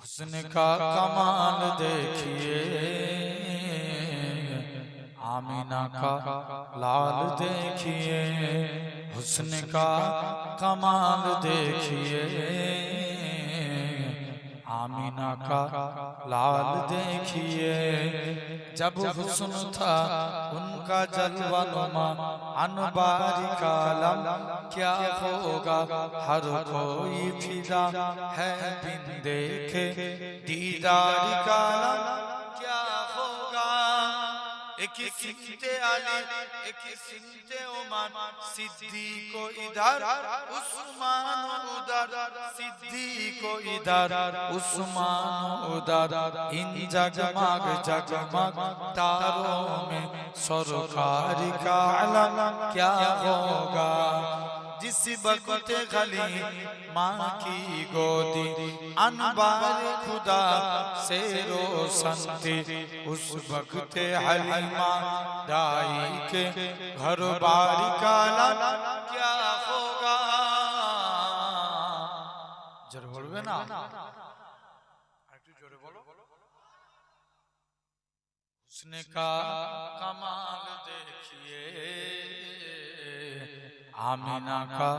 हुस्न का कमाल देखिए, आमीना का लाल देखिए। हुस्न का कमाल देखिए, आमीना का लाल देखिए। जब हुस्न था उनका जलवा नुमा, अनबारी का आलम क्या होगा। हर कोई फिदा है बिन देखे दीदार का आलम क्या होगा। एक सिमते अली एक सिमते उमर, सिद्दीक इधर उस्मान उधर, सिद्दीक इधर उस्मान उधर। इन जगमग जगमग तारों में सरकार का आलम क्या होगा। जिस वक्त गली माँ की गोदी अनबार खुदा से रोशन थी, उस वक्त हलीमा दाई के घर बारी का आलम क्या होगा। जोरे बोलबे ना, একটু জোরে বলো। हुस्न का कमाल देखिए, आमीना का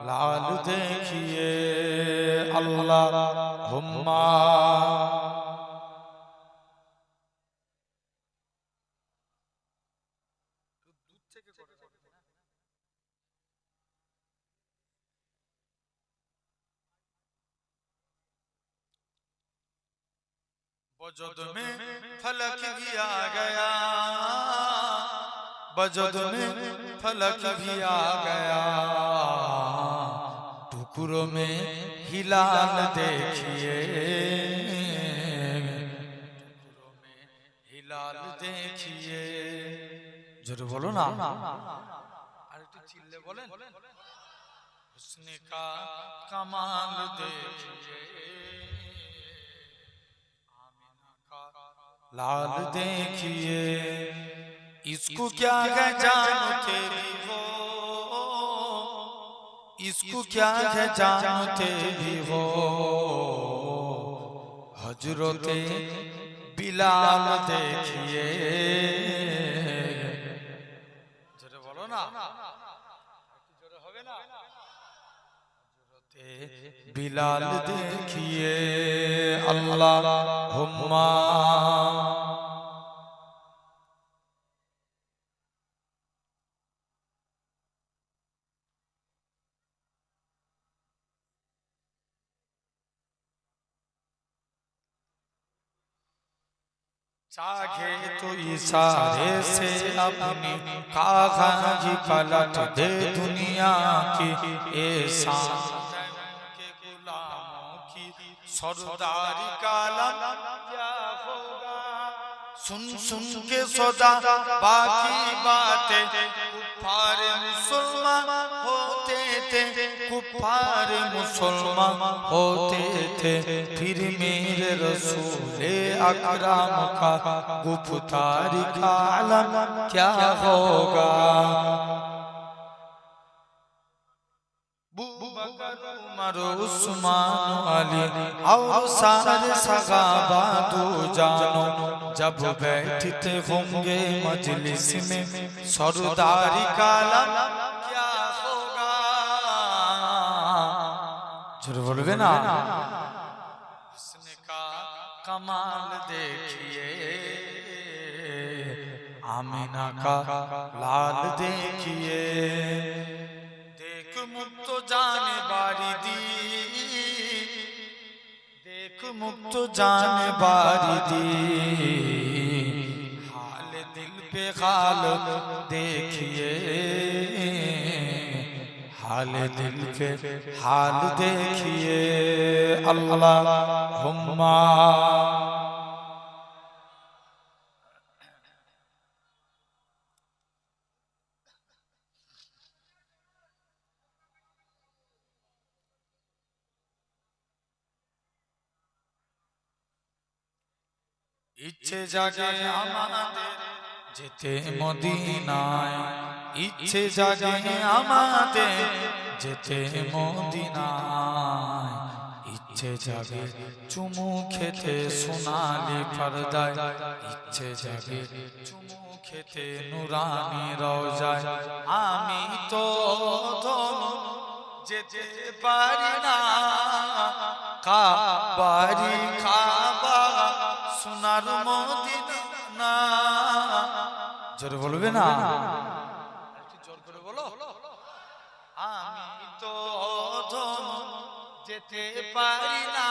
लाल देखिए। अल्लाहुम्मा वजद में फलक भी आ गया, वजद में फलक भी आ गया। टुकड़ों में हिलाल देखिए, टुकड़ों में हिलाल देखिए। जोरे बोलो ना, আর একটু চিল্লে বলেন। हुस्न का कमाल देखिए, लाल देखिए। इसको क्या है जानते भी हो, इसको क्या है जानते भी हो। हजरते बिलाल देखिए। जोरे बोलो ना, जोरे होगे ना। हजरते बिलाल देखिए। अल्लाहुम्मा चाहे तो इशारे से अपनी कागज पलट दे दुनिया की एहसान के गुलामों की सरदारी का आलम क्या होगा। सुन सुन के सदा बाकी बातें कुफार मुसलमान होते थे, कुफार मुसलमान होते थे। फिर मेरे रसूले अकरम का गुफ्तारी का आलम क्या होगा। उमर उस्मान अली और सारे सहाबा दो जानो, जब बैठते होंगे मजलिस में सरदारी का आलम क्या होगा। जोरे बोलबे ना। हुस्न का कमाल देखिए, आमीना का लाल देखिए। देख मुक्त जाने बारी दी, देख मुक्त जाने बारी दी। हाल दिल पे हाल देखिए, हाल दिल पे हाल देखिए। अल्लाहुम्मा ইচ্ছে জাগে আমাদের যেতে মদিনায়, ইচ্ছে জাগে আমাদের যেতে মদিনায়। ইচ্ছে জাগে চুমু খেতে সোনালি পর্দায়, ইচ্ছে জাগে চুমু খেতে নুরানি রওজায়। আমি তো যেতে পারি না কাবারি কাবা সোনার মদিনা। জোরে বলবে না? একটু জোর করে বলো। আমি তো যেতে পারি না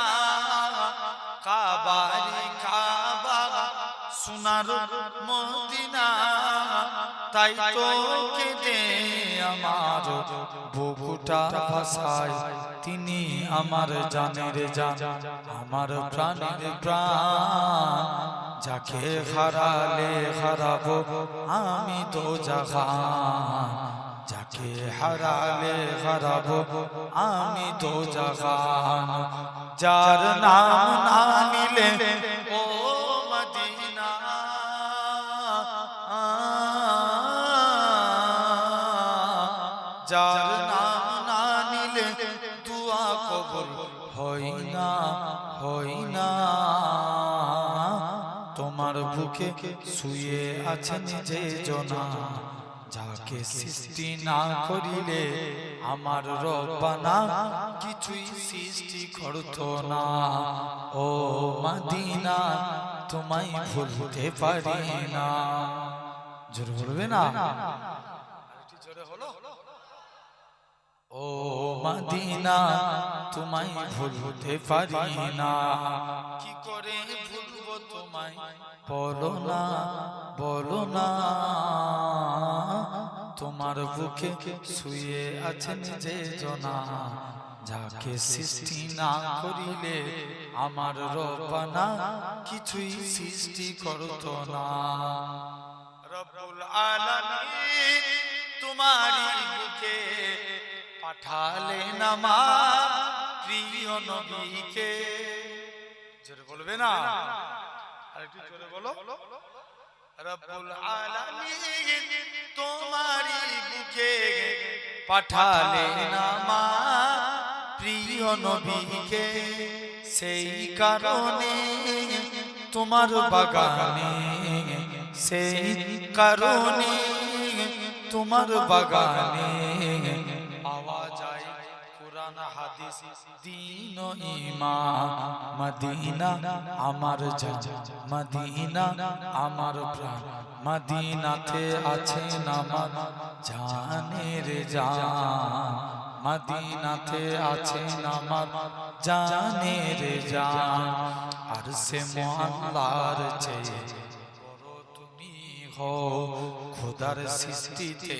কাবারি কাবা সোনার মদিনা। তাই তো কেঁদে আমার বুকুটা ভাসায়, তিনি আমার জানের জান, আমার প্রাণের প্রাণ। যাকে হারালে হারাবো আমি দোজাহান, যাকে হারালে হারাবো আমি দোজাহান। যার নাম না নিলে ও মদিনা, যার নাম না নিলে দুয়া কবুল হয় না, হয় না। তোমার বুকে শুয়ে আছেন যে জনা, যাকে সৃষ্টি না করিলে আমার রব্বানা কিছুই সৃষ্টি করতো না। ও মদিনা তোমায় ভুলতে পারি না। জোরে বলবে না? জোরে হলো। ও মদিনা তোমায় ভুলতে পারি না। কি করে ভুলবো তোমায় বলো না, বলো না। তোমার বুকে শুয়ে আছেন যে জনা, যাকে সৃষ্টি না করিলে আমার রব্বানা কিছুই সৃষ্টি করতো না। রব্বুল আলামিন তোমারই বুকে পাঠালেন আমার প্রিয় নবীকে। জোরে বলবে না? আরেকটু জোরে বলো। রব্বুল আলামিন তোমারই বুকে পাঠালেন আমার প্রিয় নবীকে। সেই কারণে তোমার বাগানে, সেই কারণে তোমার বাগানে পাওয়া যায় কুরআন হাদিস দ্বীন ও ঈমান। মদিনা আমার জান, মদিনা আমার প্রাণ, মদিনাতে আছেন আমার জানের জান, মদিনাতে আছেন আমার জানের জান। আর সে মোহাল্লার চেয়ে বড় তুমি হও, খোদার সৃষ্টিতে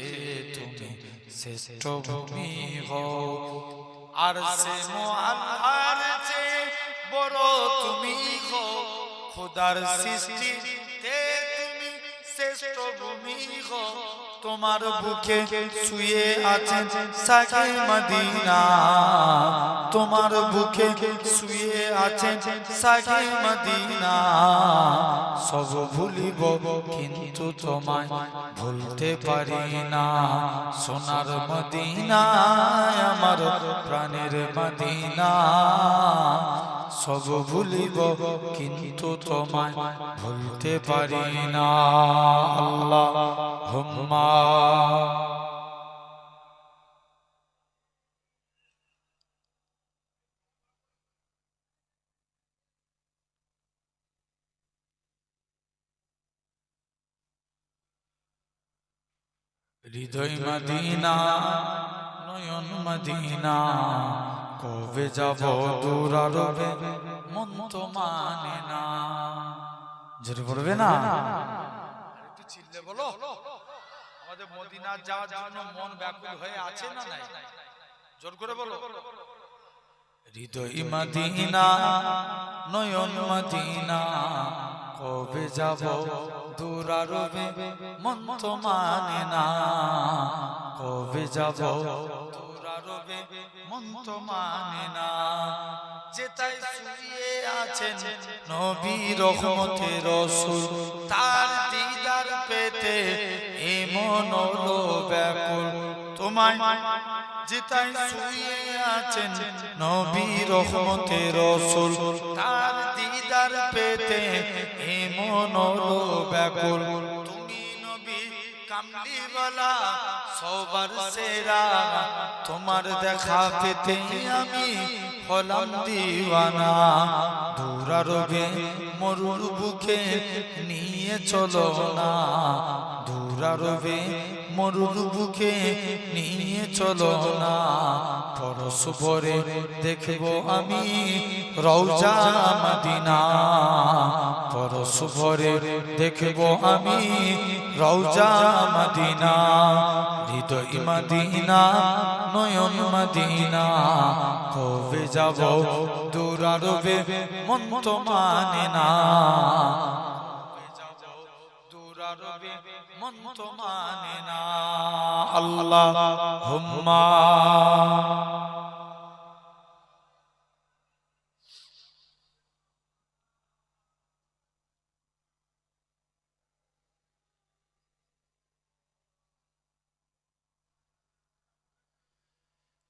তুমি শ্রেষ্ঠ ভূমি হও। আর সে মোহাল্লার চেয়ে বড় তুমি হও, খোদার সৃষ্টিতে তুমি শ্রেষ্ঠ ভূমি হও। তোমার বুকে শুয়ে আছেন সাকে মদিনা, তোমার বুকে শুয়ে আছেন সাকে মদিনা। সব ভুলিব কিন্তু তোমায় ভুলতে পারি না। সোনার মদিনা আমার প্রাণের মদিনা, সব ভুলিব কিন্তু তোমায় ভুলতে পারি না। আল্লাহুম্মা হৃদয় মদিনা নয়ন মদিনা, কবে যাব দূর আরবে মন তো মানে না। জোরে বলবে না? একটু চিল্লে বলো। আমাদের মদিনা যাওয়ার জন্য মন ব্যাকুল হয়ে আছে না নাই? জোর করে বলো। হৃদয় মদিনা নয়ন মদিনা, কবে যাব দূর আরবে মন তো মানে না। কবে যাব দূর আরবে মন তো মানে না। যেটাই শুয়ে আছেন নবী রহমতের রাসূল, তার দিদার পেতে এমন হলো ব্যাকুল। তোমায় যেটাই শুয়ে আছেন নবী রহমতে রসুল, তার দিদার পেতে এমন হলো ব্যাকুল। তুমি নবী কামলিওয়ালা সবার সেরা, তোমার দেখা পেতে আমি হলাম দিওয়ানা। দূরারবে মরুর বুকে নিয়ে চলো না, দূরারবে মরুর বুকে নিয়ে চলো না। পরশ ভরে দেখবো আমি রওজা মদিনা, পরশ ভরে দেখবো আমি রওজা মদিনা। হৃদয় মদিনা নয়ন মদিনা, কবে যাব দূরারবে মন তো মানে না, দূরারবে মন তো মানে না। আল্লাহুম্মা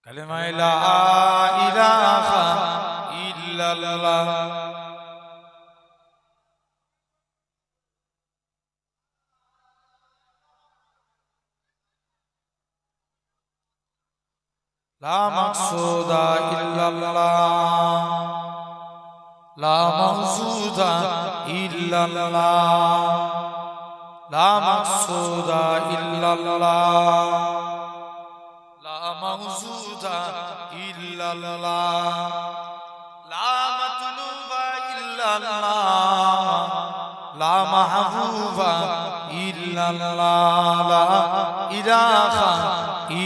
কালেমা লা ইলাহা ইল্লাল্লাহ। লা মাকসুদা ইল্লাল্লাহ, লা মাকসুদা ইল্লাল্লাহ, লা মাকসুদা ইল্লাল্লাহ, লা মাকসুদা ইল্লাল্লাহ, লা মাতলুবা ইল্লাল্লাহ, লা মাহবুবা ইল্লাল্লাহ, লা ইলাহা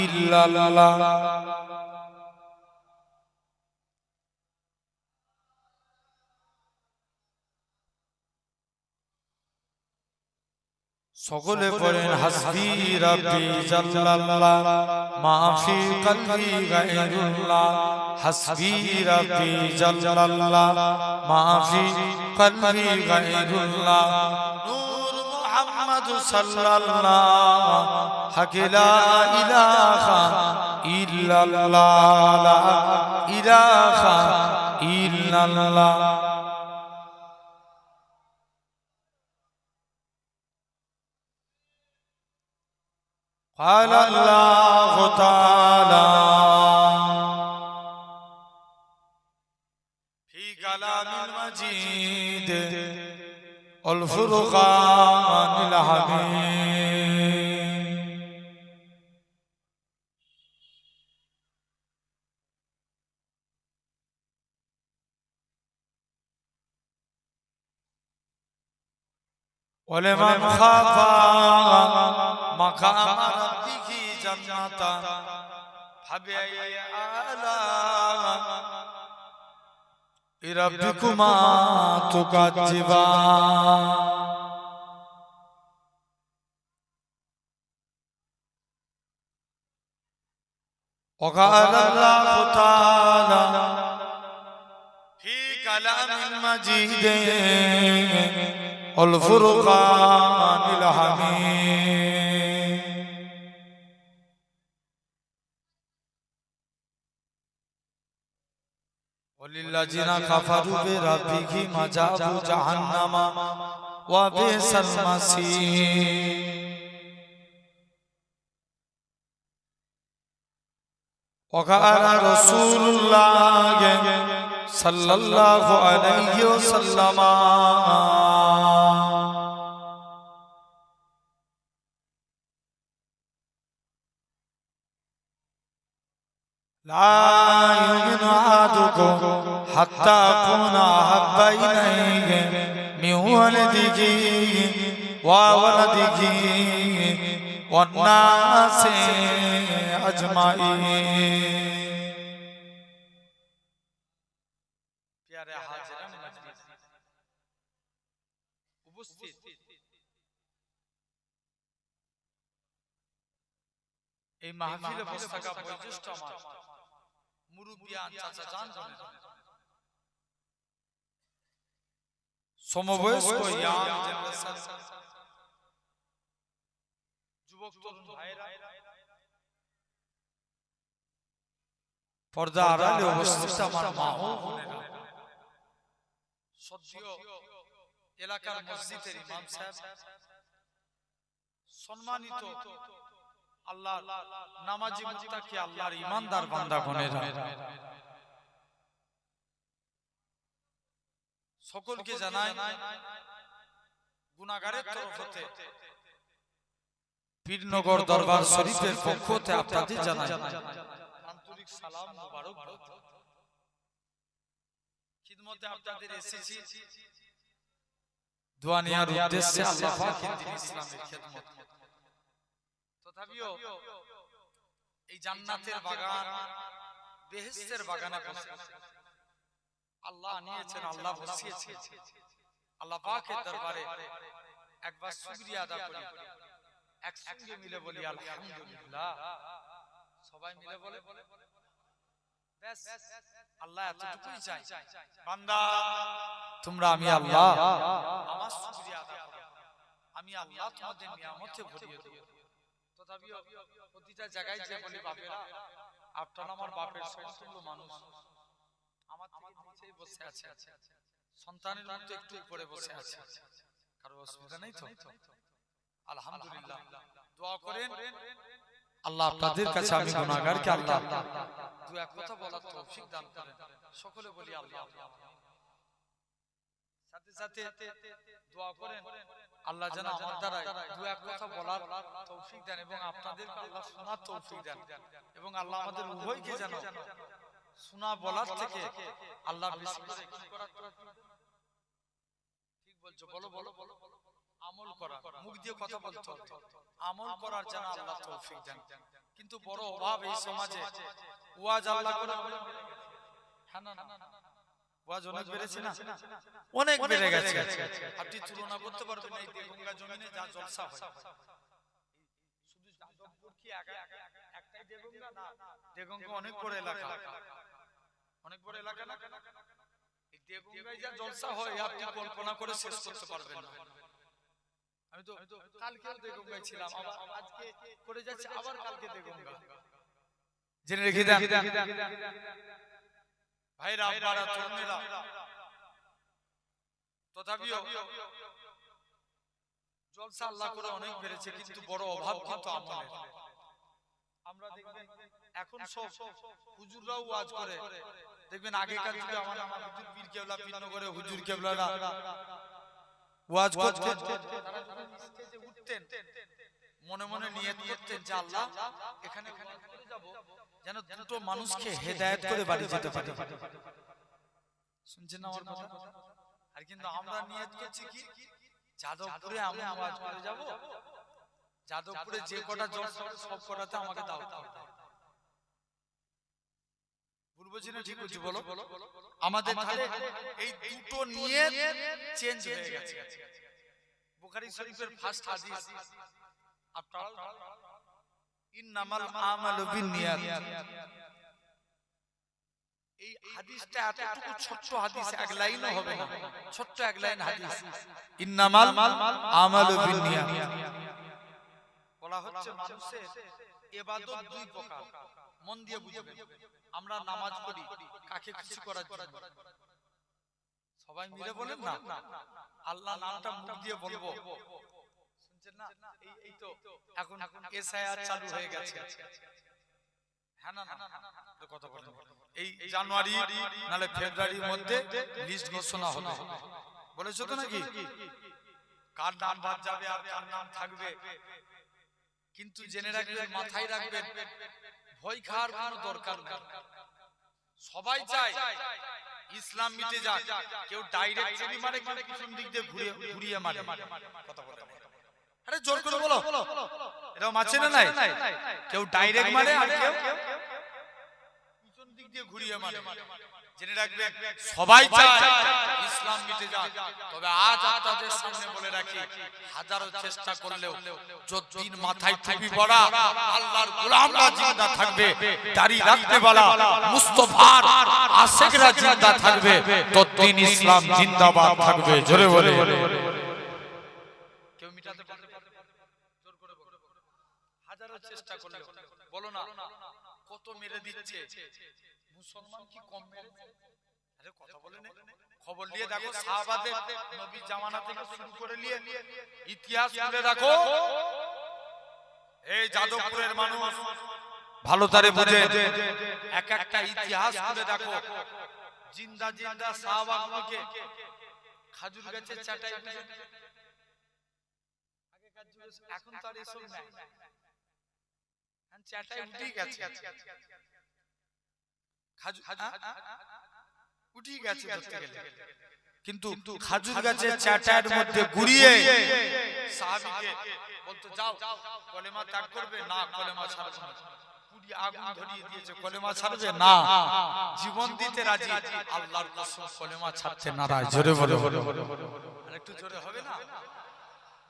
ইল্লাল্লাহ। সকলে পড়েন হাসবি রাব্বি জাল্লাল্লাহ, মাফি কলবি গায়রুল্লাহ, হাসবি রাব্বি জাল্লাল্লাহ, মাফি কলবি গায়রুল্লাহ। নূর মুহাম্মদ সাল্লাল্লাহ, হক লা ইলাহা ইল্লাল্লাহ, লা ইলাহা ইল্লাল্লাহ। قال الله تعالى في كلام المجيد والفرقان الحميد، ولمن خاف مقام ربه جنتان فبأي آلاء ربكما تكذبان. وقال الله تعالى في كلام المجيد والفرقان الحميد، وللذين كفروا بربهم عذاب جهنم وبئس المصير. وقال رسول الله صلى الله عليه وسلم لا يؤمن أحدكم حتى أكون أحب إليه من ولده وولده والناس أجمعين. প্যারে হাজিরান মজলিস উপস্থিত, এই মাহফিলে বসে থাকা বয়োজ্যেষ্ঠ আমার মুরব্বিয়ান চাচা জান বলেন, সমবয়স্ক ইয়াং জেনারেশন যুবক তরুণ ভাইরা, পর্দা আড়ালে অবস্থিত আমার মা ও বোনেরা, সদ্য এলাকার মসজিদের ইমাম সাহেব, সম্মানিত আল্লাহর নামাজি মুত্তাকি আল্লাহর ঈমানদার বান্দা বোনেরা, সকলকে জানাই গুনাহগারের তরফ হতে পীরনগর দরবার শরীফের পক্ষ হতে আপনাদের জানাই আন্তরিক সালাম মোবারকবাদ। খিদমতে আপনাদের এসেছি দোয়া নেওয়ার উদ্দেশ্যে, আল্লাহ পাকের দ্বীন ইসলামের খিদমত। তথাপিও এই জান্নাতের বাগান, বেহেশতের বাগানে বসে আল্লাহ নিয়েছেন, আল্লাহ বসিয়েছেন, আল্লাহ পাকের দরবারে একবার শুকরিয়া আদা করি, একসঙ্গে মিলে বলি আলহামদুলিল্লাহ। সবাই মিলে বলে ব্যাস, আল্লাহ এতটুকুই চাই, বান্দা তোমরা আমি আল্লাহ আমার শুকরিয়া আদা করো, আমি আল্লাহ তোমাদের নিয়ামতে ভরিয়ে দেব। তথাপিও প্রতিটা জায়গায় যে বলি বাপেরা, আপনারা আমার বাপের সমতুল্য মানুষ, আমার থেকে নিচেই বসে আছে, সন্তানের মতো একটু উপরে বসে আছে, কারো অসুবিধা নেই তো? আলহামদুলিল্লাহ। দোয়া করেন আল্লাহ আপনাদের কাছে, আমি গুনাহগারকে আল্লাহ দু এক কথা বলার তৌফিক দান করেন। সকলে বলি আল্লাহ। সাথে সাথে দোয়া করেন আল্লাহ যেন আমার দ্বারা দু এক কথা বলার তৌফিক দেন এবং আপনাদেরকে আল্লাহ শোনার তৌফিক দেন, এবং আল্লাহ আমাদের উভয়কে যেন শোনা বলার থেকে আল্লাহ বেশি করে কি করার, ঠিক বলছো, বলো বলো বলো, আমল করা, মুখ দিয়ে কথা বলতে হবে, আমল করার যেন আল্লাহ তৌফিক দেন। কিন্তু বড় অভাব এই সমাজে, ওয়াজ আল্লাহ করে, হ্যাঁ না না, ওয়াজ অনেক বেড়েছে না, অনেক বেড়ে গেছে। আপনি তুলনা করতে পারবেন এই দেগঙ্গা জমিনে যা জলসা হয়, শুধু যাদবপুর কি একটাই দেগঙ্গা না, দেগঙ্গা অনেক বড় এলাকা, অনেক বড় এলাকা না, এই দেগঙ্গায় যা জলসা হয় আপনি কল্পনা করে শেষ করতে পারবেন না। আমি তো কালকেও দেগঙ্গায় ছিলাম, আজকে করে যাচ্ছে, আবার কালকে দেগঙ্গা, জেনে রেখে দেন ভাইরা আপনারা তরুণেরা। তথাপিও জলসা আল্লাহ করে অনেক বেড়েছে, কিন্তু বড় অভাব কিন্তু আমলের। আমরা দেখবেন এখন সব হুজুররাও ওয়াজ করে, দেখবেন আগেকার যুগে আমার হুজুর পীর কেবলা, পীরনগরে হুজুর কেবলারা ওয়াজ করতেন, তারা যখন স্টেজে উঠতেন মনে মনে নিয়ত করতেন যে আল্লাহ এখানে ওয়াজ করে যাব যেন দুটো মানুষকে হেদায়েত করে বাড়ি যেতে পারি। শুনছেন না আমার কথা? আর কিন্তু আমরা নিয়ত করছি কি, যাদবপুরে আমি ওয়াজ করে যাব, যাদবপুরে যে কটা জলসা সব কটাতে আমাকে দাওয়াত হবে। ভুল বলছি না ঠিক বলছি বলো? আমাদের তাহলে এই দুটো নিয়ত চেঞ্জ হয়ে গেছে। বুখারী শরীফের ফার্স্ট হাদিস, আপনারা ইন্নামাল আমালু বিন্নিয়াত, এই হাদিসটা এতটুকু ছোট্ট হাদিস, এক লাইনও হবে না, ছোট্ট এক লাইন হাদিস, ইন্নামাল আমালু বিন্নিয়াত। বলা হচ্ছে মানুষের ইবাদত দুই প্রকার, মন দিয়ে বুঝবেন। আমরা নামাজ পড়ি কাকে খুশি করার জন্য, সবাই মিলে বলেন না, আল্লাহ নামটা মুখ দিয়ে বলবো, শুনছেন না? এই তো এখন এসআইআর চালু হয়ে গেছে, হ্যাঁ না না, কথা বলেন, এই জানুয়ারি নালে ফেব্রুয়ারির মধ্যে লিস্ট ঘোষণা হবে, বলেছো তো নাকি? কার নাম বাদ যাবে আর কার নাম থাকবে, কিন্তু জেনে রাখবেন, মাথায় রাখবেন, ভয় খাওয়ার কোনো দরকার নেই। সবাই চায় ইসলাম মিটে যাক, কেউ ডাইরেক্ট ছুরি মারে, কেউ পিছন দিক দিয়ে ঘুরিয়ে মারে, কথা বলে, আরে জোর করে বলো, এরকম আছে না নাই? কেউ ডাইরেক্ট মারে আর কেউ পিছন দিক দিয়ে ঘুরিয়ে মারে। জেনে রাখবেন সবাই চায় ইসলাম মিটে যাক, তবে আজ আপনাদের সামনে বলে রাখি, হাজারো চেষ্টা করলেও যতদিন মাথায় টুপি পরা আল্লাহর গোলামরা জিন্দা থাকবে, দাড়ি রাখতে বলা মুস্তাফার আশিকরা জিন্দা থাকবে, ততদিন ইসলাম জিন্দাবাদ থাকবে। জোরে বলে, কেউ মিটাতে পারবে? জোর করে বলো, হাজারো চেষ্টা করলেও। বলো না কত মেরে দিচ্ছে, মুসলমান কি কম মেরেছে? আরে কথা বলে না, খবর নিয়ে দেখো সাহাবাদের নবী জামানা থেকে শুরু করে নিয়ে ইতিহাস খুলে দেখো। এই যাদবপুরের মানুষ ভালো তারে বুঝে, এক একটা ইতিহাস খুলে দেখো। জিন্দা জিন্দা সাহাবাগুলোকে খাজুর গাছের চাটাই বুঝে, আগেকার যুগে, এখন তো আর এসব নাই, চাটাই উঠে গেছে, খাজুর উঠে গেছে ধরতে গেলে। কিন্তু খাজুর গাছের চাটাইয়ের মধ্যে গুড়িয়ে সাহাবীকে বলতো যাও কলেমা ত্যাগ করবে না, কলেমা ছাড়বে না, পুড়িয়ে আগুন ধরিয়ে দিয়েছে, কলেমা ছাড়বে না, জীবন দিতে রাজি, আল্লাহর কসম কলেমা ছাড়তে নারাজ। জোরে বলো, আরেকটু জোরে হবে না?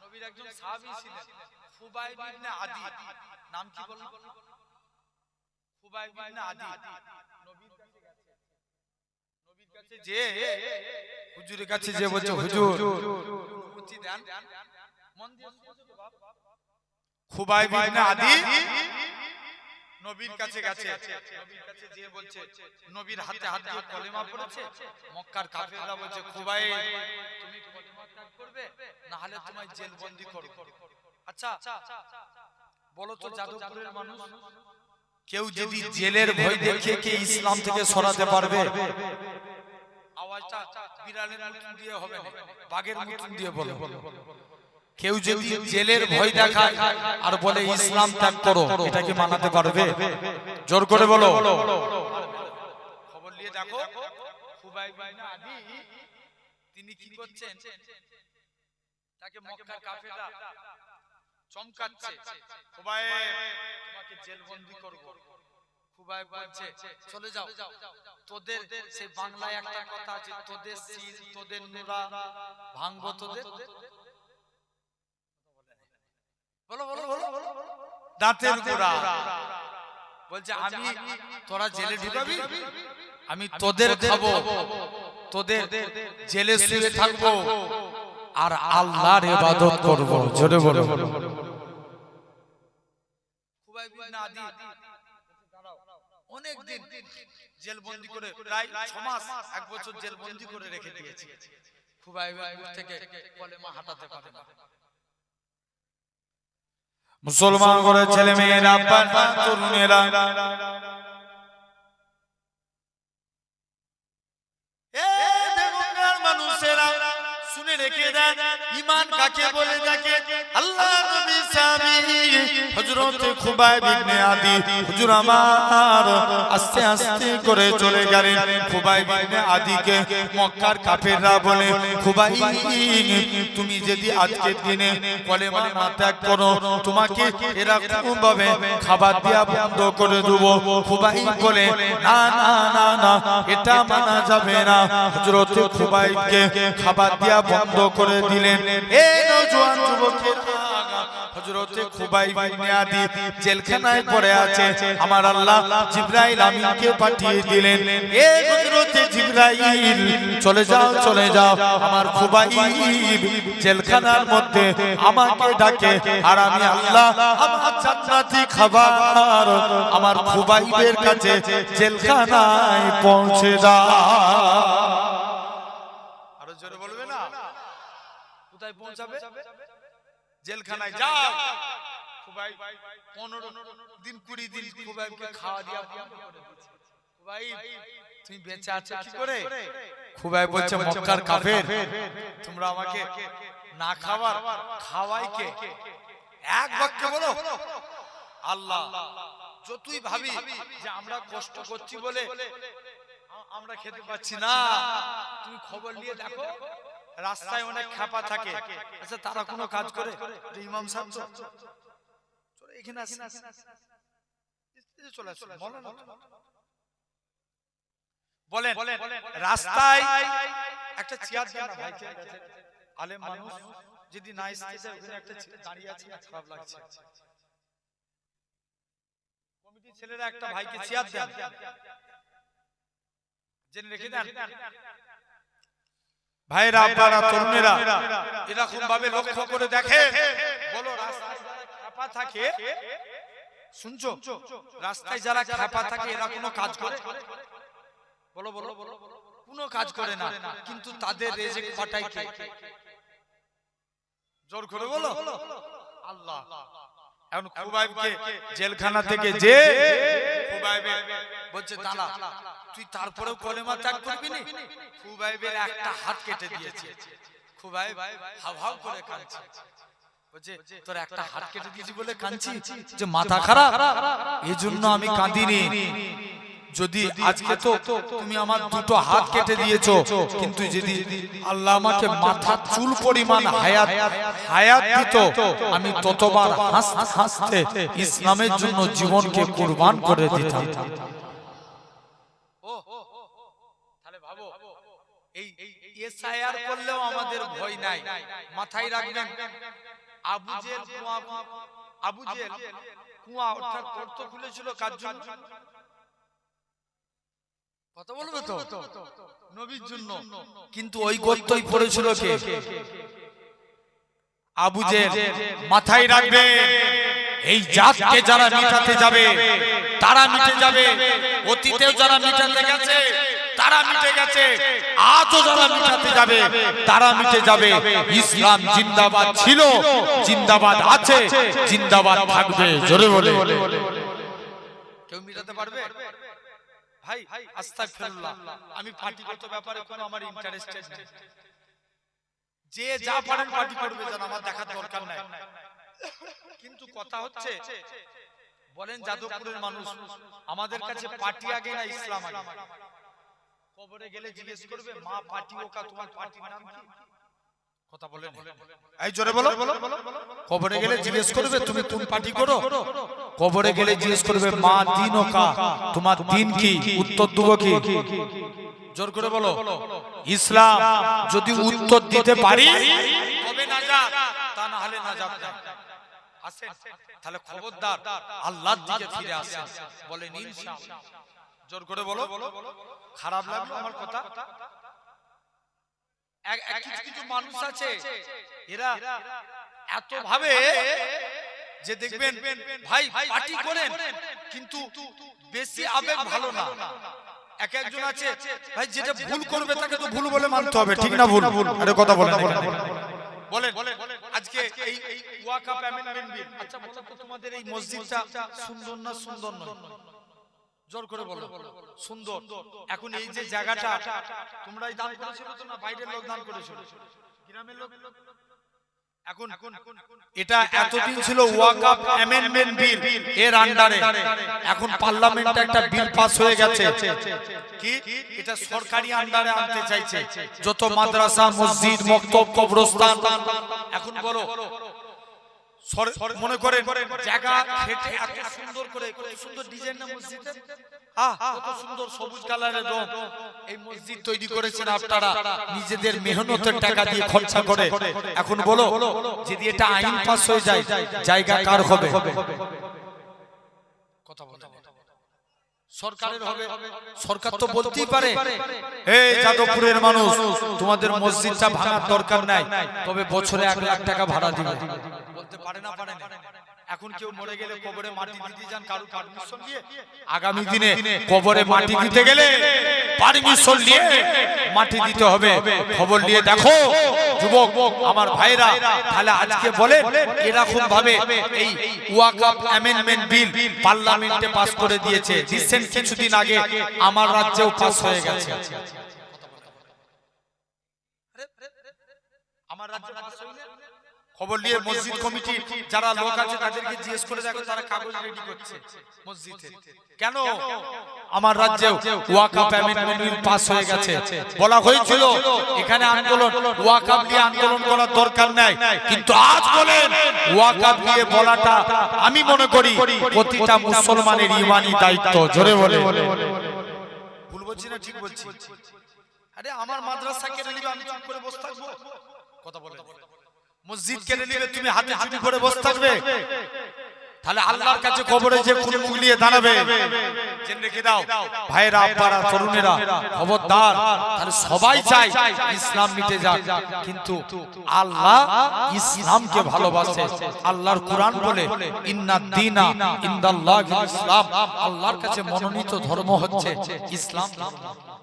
নবীর একজন সাহাবী ছিলেন খুবাইব ইবনে আদি, নাম কি বলুন? খুবাইব ইবনে আদি। নবীর কাছে গেছে, নবীর কাছে যে হুজুরের কাছে যে বলছে হুজুর অনুমতি দেন, মন দিয়ে শুনছো বাপ। খুবাইব ইবনে আদি নবীর কাছে গেছে, নবীর কাছে যে বলছে, নবীর হাতে হাত দিয়ে কলেমা পড়েছে। মক্কার কাফেররা বলছে খুবাইব তুমি কলেমা ত্যাগ করবে না হলে তোমায় জেলবন্দি করব। আচ্ছা বলো তো যাদবপুরের মানুষ কেউ যদি জেলের ভয় দেখিয়ে কি ইসলাম থেকে সরাতে পারবে? আওয়াজটা বিড়ালের মতন দিয়ে হবে না, বাঘের মতন দিয়ে বলো। কেউ যদি জেলের ভয় দেখায় আর বলে ইসলাম ত্যাগ করো, এটা কি মানাতে পারবে? জোর করে বলো। খবর নিয়ে দেখো খুবাইব ইবনে আদি তিনি কি করছেন, তাকে মক্কার কাফেররা চমকাচ্ছে, খুবাইব তোমাকে জেলবন্দি করব। খুবাইব বলছে চলে যাও, তোদের সেই বাংলায় একটা কথা আছে, তোদের সিল তোদের নুরা ভাঙবো তোদের, বলো বলো বলো, দাঁতের গোড়া। বলছে আমি তোরা জেলে ঢুকাবি, আমি তোদের খাবো, তোদের জেলে শুয়ে থাকবো আর আল্লাহর ইবাদত করব। জোরে বলো। খুবাইব ইবনে আদি অনেক দিন জেলবন্দি করে, প্রায় 6 মাস 1 বছর জেলবন্দি করে রেখে দিয়েছে। খুবাইব থেকে কলেমা হাঁটাতে পারে না। মুসলমান করে ছেলে মেয়েরা, তরুণেরা, মানুষেরা শুনে রেখে দেন, ঈমান কাকে বলে দেখে। আল্লাহ নবী সাহাবী হযরত খুবাইব ইবনে আদি হুজুর আমার আস্তে আস্তে করে চলে গেলেন। খুবাইব ইবনে আদিকে মক্কার কাফেররা বলে খুবাইব তুমি যদি আজকের দিনে কলেমা ত্যাগ করো তোমাকে এরকম ভাবে খাবার দেয়া বন্ধ করে দেব। খুবাইব বলে না না না না, এটা মানা যাবে না। হযরত খুবাইবকে খাবার দেয়া বন্ধ করে দিলেন। এই নওজোয়ান যুবকেরা হযরত খুবাইব ইবনে আদি জেলখানায় পড়ে আছে, আমার আল্লাহ জিবরাইল আমিনকে পাঠিয়ে দিলেন, এ হযরত জিবরাইল চলে যাও চলে যাও, আমার খুবাইব জেলখানার মধ্যে আমাকে ডাকে, আর আমি আল্লাহ আমার জান্নাতি খাবার আমার খুবাইবের কাছে জেলখানায় পৌঁছে দাও। আরো জোরে বলবে না? কোথায় পৌঁছাবে? জেলখানায় যাও। খুবাইব 15 দিন 20 দিন খুবাইবকে খাওয়া দিয়া বন্ধ করে দিয়েছে। খুবাইব তুমি বেঁচে আছো কি করে? খুবাইব বলছে মক্কার কাফের তোমরা আমাকে না খাবার খাওয়াই কে? এক বাক্যে বলো আল্লাহ। যতই ভাবি যে আমরা কষ্ট করছি বলে আমরা খেতে পাচ্ছি না, তুমি খবর নিয়ে দেখো রাস্তায় অনেক খেপা থাকে। আচ্ছা তারা কোনো কাজ করে? ইমাম সাহেব চলে এখানে আসেন, চলে আসুন বলেন রাস্তায় একটা চেয়ার দেন না ভাই, আলেম মানুষ যদি না এসে যায় ওখানে একটা দাঁড়িয়ে আছে না, খারাপ লাগছে। কমিটির ছেলেরা একটা ভাইকে চেয়ার দেন, জেনে রেখে দেন। ভাইরা আপনারা তরুণেরা এরকম ভাবে লক্ষ্য করে দেখেন, বলো রাস্তায় যারা খেপা থাকে, শুনছো রাস্তায় যারা খেপা থাকে এরা কোনো কাজ করে? বলো বলো, কোনো কাজ করে না, কিন্তু তাদের রেজেক পাঠায় কে? জোর করে বলো, আল্লাহ। এখন খুবাইবকে জেলখানা থেকে যে খুবাইবে বলছে দাঁড়া, তুই তারপরেও কলেমা ত্যাগ করবি না? খুবাইবের একটা হাত কেটে দিয়েছে। খুবাইব হাউ হাউ করে কাঁদছে, বলছে তোর একটা হাত কেটে দিয়েছি বলে কাঁদছি যে মাথা খারাপ? এজন্য আমি কাঁদিনি। যদি আজকে তো তুমি আমার দুটো হাত কেটে দিয়েছো, কিন্তু যদি আল্লাহ আমাকে মাথা চুল পরিমাণ হায়াত দিত, আমি ততবার হাসতে হাসতে ইসলামের জন্য জীবনকে কুরবান করে দিতাম। তাহলে ভাবো, এই এসআইআর করলেও আমাদের ভয় নাই। মাথায় রাখবেন, আবু জেল কুয়া অর্থাৎ গর্ত খুলেছিল কার জন্য? কথা বলবে তো, নবীর জন্য। কিন্তু ওই গর্তই পড়েছিল কে? আবু জেল। মাথায় রাখবে, এই জাতকে যারা মিটাতে যাবে তারা মিটে যাবে। অতীতেও যারা মিটাতে গেছে তারা মিটে গেছে, আজও যারা মিটাতে যাবে তারা মিটে যাবে। ইসলাম জিন্দাবাদ ছিল, জিন্দাবাদ আছে, জিন্দাবাদ থাকবে। জোরে বলে, কেউ মিটাতে পারবে? ভাই আস্তাগফিরুল্লাহ, আমি পার্টিগত ব্যাপারে কোনো আমার ইন্টারেস্টেড নেই। যে যা পারেন পার্টি করবে, জান, আমার দেখার দরকার নাই। কিন্তু কথা হচ্ছে, বলেন যাদবপুরের মানুষ, আমাদের কাছে পার্টি আগে না ইসলাম আগে? কবরে গেলে জিজ্ঞেস করবে মা পার্টি ওকা, তোমার পার্টির নাম কি? কথা বলেন, এই জোরে বলো। কবরে গেলে জিজ্ঞেস করবে তুমি কোন পার্টি করো? কবরে গেলে জিজ্ঞেস করবে মা দিন ওকা, তোমার দিন কি? উত্তর দেব কি? জোর করে বলো। ইসলাম। যদি উত্তর দিতে পারি তবে নাজাত, তা না হলে নাজাত না। আসেন তাহলে খবরদার আল্লাহর দিকে ফিরে আসেন, বলেন ইনশাআল্লাহ। জোর করে বলো। খারাপ লাগলো আমার কথা? কিছু মানুষ আছে, এরা এত ভাবে যে দেখবেন ভাই পার্টি করেন, কিন্তু বেশি আবেগ ভালো না। একজন আছে ভাই, যেটা ভুল করবে তাকে তো ভুল বলে মানতে হবে, ঠিক না ভুল? আরে কথা বলেন, বলেন আজকে এই ওয়াকফ অ্যামেন্ডমেন্ট বিল, আচ্ছা বলো তো তোমাদের এই মসজিদটা সুন্দর না সুন্দর নয়? জোর করে বলো। সুন্দর। এখন এই যে জায়গাটা তোমরাই দান করেছিল তো, না বাইরের লোক দান করেছিল? গ্রামের লোক। এখন এটা এতদিন ছিল ওয়াকফ অ্যামেন্ডমেন্ট বিল এর আন্ডারে। এখন পার্লামেন্টে একটা বিল পাস হয়ে গেছে, কি এটা সরকারি আন্ডারে আনতে চাইছে। যত মাদ্রাসা, মসজিদ, মক্তব, কবরস্থান, এখন বলো মনে করেন জায়গা খেটে এত সুন্দর করে, কত সুন্দর ডিজাইন না মসজিদের, কত সুন্দর সবুজ কালারের রং। এই মসজিদ তৈরি করেছেন আপনারা নিজেদের মেহনতের টাকা দিয়ে খরচা করে। এখন বলো যদি এটা আইন পাস হয়ে যায়, জায়গা কার হবে? কথা বলো। সরকারের হবে। সরকার তো বলতেই পারে এই যাদবপুরের মানুষ তোমাদের মসজিদটা ভাঙার দরকার নাই, তবে বছরে 1 লাখ টাকা ভাড়া দিবে। বলতে পারে না? পারে না। এখন কেউ মরে গেলে কবরে মাটি দিতে যান কারো পারমিশন নিয়ে, আগামী দিনে কবরে মাটি দিতে গেলে পারমিশন নিয়ে মাটি দিতে হবে। খবর নিয়ে দেখো যুবক আমার ভাইরা, তাহলে আজকে বলে এরকম ভাবে এই ওয়াকফ অ্যামেন্ডমেন্ট বিল পার্লামেন্টে পাস করে দিয়েছে। রিসেন্ট কিছুদিন আগে আমার রাজ্যেও পাস হয়ে গেছে। আমার রাজ্যে পাস হয়েছে। খবর নিয়ে মসজিদ কমিটি যারা লোক আছে তাদেরকে জিজ্ঞেস করে দেখো, তারা কাগজ রেডি করছে মসজিদে। কেন? আমার রাজ্যে ওয়াকফ অ্যামেন্ডমেন্ট বিল পাস হয়ে গেছে। বলা হয়েছিল এখানে আন্দোলন, ওয়াকফ নিয়ে আন্দোলন করার দরকার নাই, কিন্তু আজ বলেন ওয়াকফ নিয়ে বলাটা আমি মনে করি প্রতিটা মুসলমানের ঈমানি দায়িত্ব। জোরে বলে। ভুল বলছি না ঠিক বলছি? আরে আমার মাদ্রাসা কেড়ে নিবে, আমি চুপ করে বসে থাকবো? কথা বলে। মসজিদ কেড়ে নিবে, তুমি হাতে চুরি করে বসে থাকবে? তাহলে আল্লাহর কাছে কবরে যে কোন মুখ নিয়ে দাঁড়াবে জেনে রেখে দাও ভাইরা আব্বারা তরুণেরা খবরদার। তাহলে সবাই চায় ইসলাম মিটে যাক, কিন্তু আল্লাহ ইসলামকে ভালোবাসে। আল্লাহর কোরআন বলে ইন্নাদ দীনা ইনদাল্লাহিল ইসলাম, আল্লাহর কাছে মনোনীত ধর্ম হচ্ছে ইসলাম।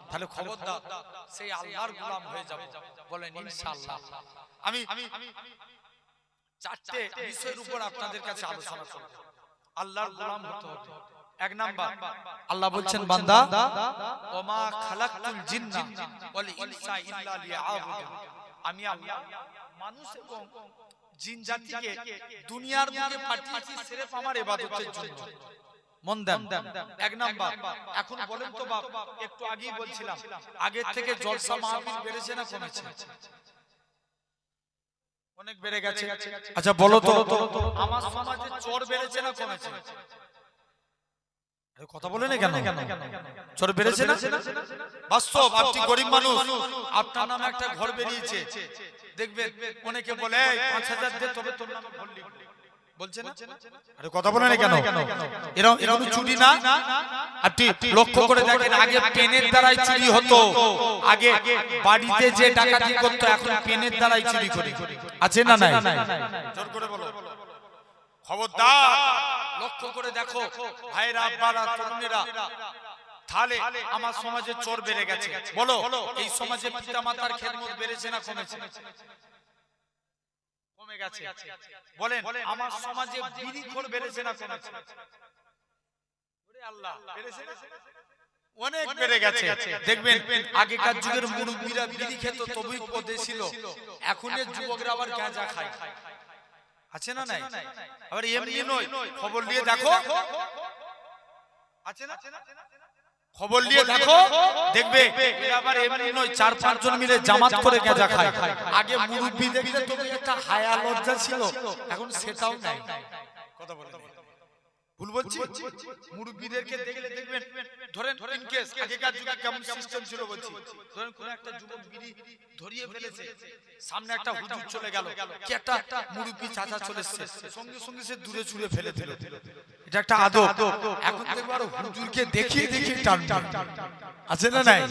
তাহলে খবরদার সেই আল্লাহর গোলাম হয়ে যাব, বলেন ইনশাআল্লাহ। আমি চারটে বিষয়ের উপর আপনাদের কাছে আলোচনা করব। আল্লাহর গোলাম হতে হবে। এক নাম্বার, আল্লাহ বলছেন বান্দা ওমা খালাকতুল জিন্না ওয়াল ইনসা ইল্লা লিয়াবুদুন, আমি আল্লাহ মানুষ এবং জিন জাতিকে দুনিয়ার বুকে পাঠিয়েছি সির্ফ আমার ইবাদতের জন্য। মন দেন। এক নাম্বার, এখন বলেন তো বাপ, একটু আগেই বলছিলাম আগের থেকে জলসা মাহফিল বেড়েছে না কমেছে? অনেক বেড়ে গেছে। আচ্ছা বলো তো আমার সমাজে চোর বেড়েছে না কমেছে? কথা বলে না কেন? চোর বেড়েছে না? বাস্তব, আপনি গরিব মানুষ, আপনার নামে একটা ঘর বেরিয়েছে, দেখবেন অনেকে বলে ৫,০০০ দে তবে তোর নামে ঘর লিখবে, বলছে না? আরে কথা বলে না কেন? এরকম চুরি না? আপনি লক্ষ্য করে দেখেন, আগে পেনের দ্বারাই চুরি হতো, আগে বাড়িতে যে ডাকাতি করতো এখন পেনের দ্বারাই চুরি করে। আছে না নাই? জোর করে বলো। খবরদার লক্ষ্য করে দেখো ভাইরা আব্বারা তরুণেরা, তাহলে আমার সমাজে চোর বেড়ে গেছে। বলো এই সমাজে পিতামাতার খেদমত বেড়েছে না কমেছে? কমে গেছে। বলেন আমার সমাজে বিড়িখোর বেড়েছে না কমেছে? ওরে আল্লাহ, বেড়েছে না? অনেক বেড়ে গেছে। দেখবেন আগেকার যুগের মুরব্বীরা বিড়ি খেত তবেই পদে ছিল, এখনের যুবকরা আবার গাঁজা খায়। আছে না নাই? আবার এমনি নয়, খবর নিয়ে দেখো, আছে না? খবর নিয়ে দেখো, দেখবে আবার এমনি নয়, ৪-৫ জন মিলে জামাত করে গাঁজা খায়। আগে মুরব্বি দেখলে তবে একটা হায়া লজ্জা ছিল, এখন সেটাও নাই। কথা বলে ভুল বলছি? মুরব্বিদেরকে দেখলে দেখবেন, ধরেন ইনকেস আগেকার যুগে কেমন সিস্টেম ছিল বলছি, ধরেন কোন একটা যুবক বিড়ি ধরিয়ে ফেলেছে, সামনে একটা হুজুর চলে গেল, কি একটা মুরব্বি চাচা চলে এসেছে, সঙ্গে সঙ্গে সে দূরে ছুঁড়ে ফেলে দিল। এটা একটা আদব। এখন দেখবো আরো হুজুরকে দেখিয়ে দেখিয়ে টানটান। আছে না নাই?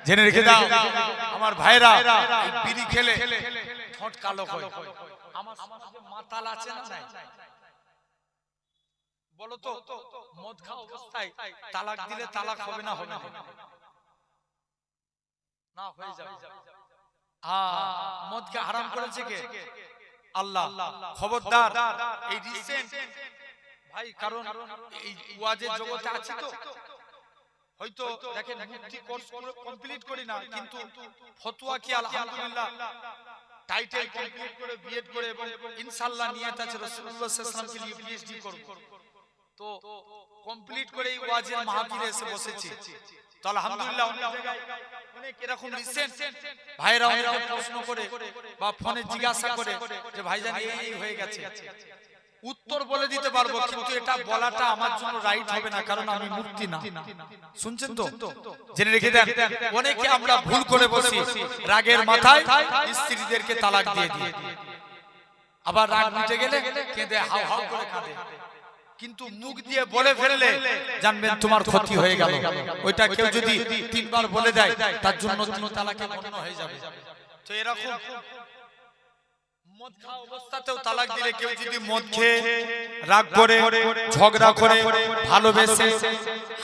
জেনে রেখে দাও আমার ভাইরা, এই বিড়ি খেলে ঠোঁট কালো হয়। আমার সমাজে মাতাল আছে না নাই? বলো তো মদ খাওয়া অবস্থায় তালাক দিলে তালাক হবে না? হবে না? না, হয়ে যাবে। মদকে হারাম করেছে কে? আল্লাহ। খবরদার এই রিসেন্ট ভাই, কারণ এই ওয়াজের জগতে আছি তো, হয়তো দেখেন মুফতি কোর্স কমপ্লিট করি না, কিন্তু ফতোয়া কি আলহামদুলিল্লাহ টাইটেল কমপ্লিট করে বিএড করে এবং ইনশাআল্লাহ নিয়ত আছে রাসূলুল্লাহ সাল্লাল্লাহু আলাইহি ওয়াসাল্লামকে নিয়ে পিএইচডি করব। তো কমপ্লিট করে এই ওয়াজের মাহফিলে এসে বসেছি। তো আলহামদুলিল্লাহ অনেক জায়গায় অনেক এরকম রিসেন্ট ভাইরা অনেকে প্রশ্ন করে বা ফোনে জিজ্ঞাসা করে যে ভাইজান এই হয়ে গেছে, উত্তর বলে দিতে পারবো, কিন্তু এটা বলাটা আমার জন্য রাইট হবে না, কারণ আমি মুফতি না। শুনছেন তো? জেনে রেখে দেন, অনেকে আমরা ভুল করে বসি, রাগের মাথায় স্ত্রীদেরকে তালাক দিয়ে দিই, আবার রাগ মিটে গেলে কেঁদে হাউ হাউ করে কাঁদে, কিন্তু মুখ দিয়ে বলে ফেললে জানবেন তোমার ক্ষতি হয়ে গেল। ওইটা কেউ যদি ৩ বার বলে দেয় তার জন্য ৩ তালাকে গণ্য হয়ে যাবে। তো এরকম মদ খাওয়া অবস্থাতেও তালাক দিলে, কেউ যদি মদ খেয়ে রাগ করে ঝগড়া করে ভালোবেসে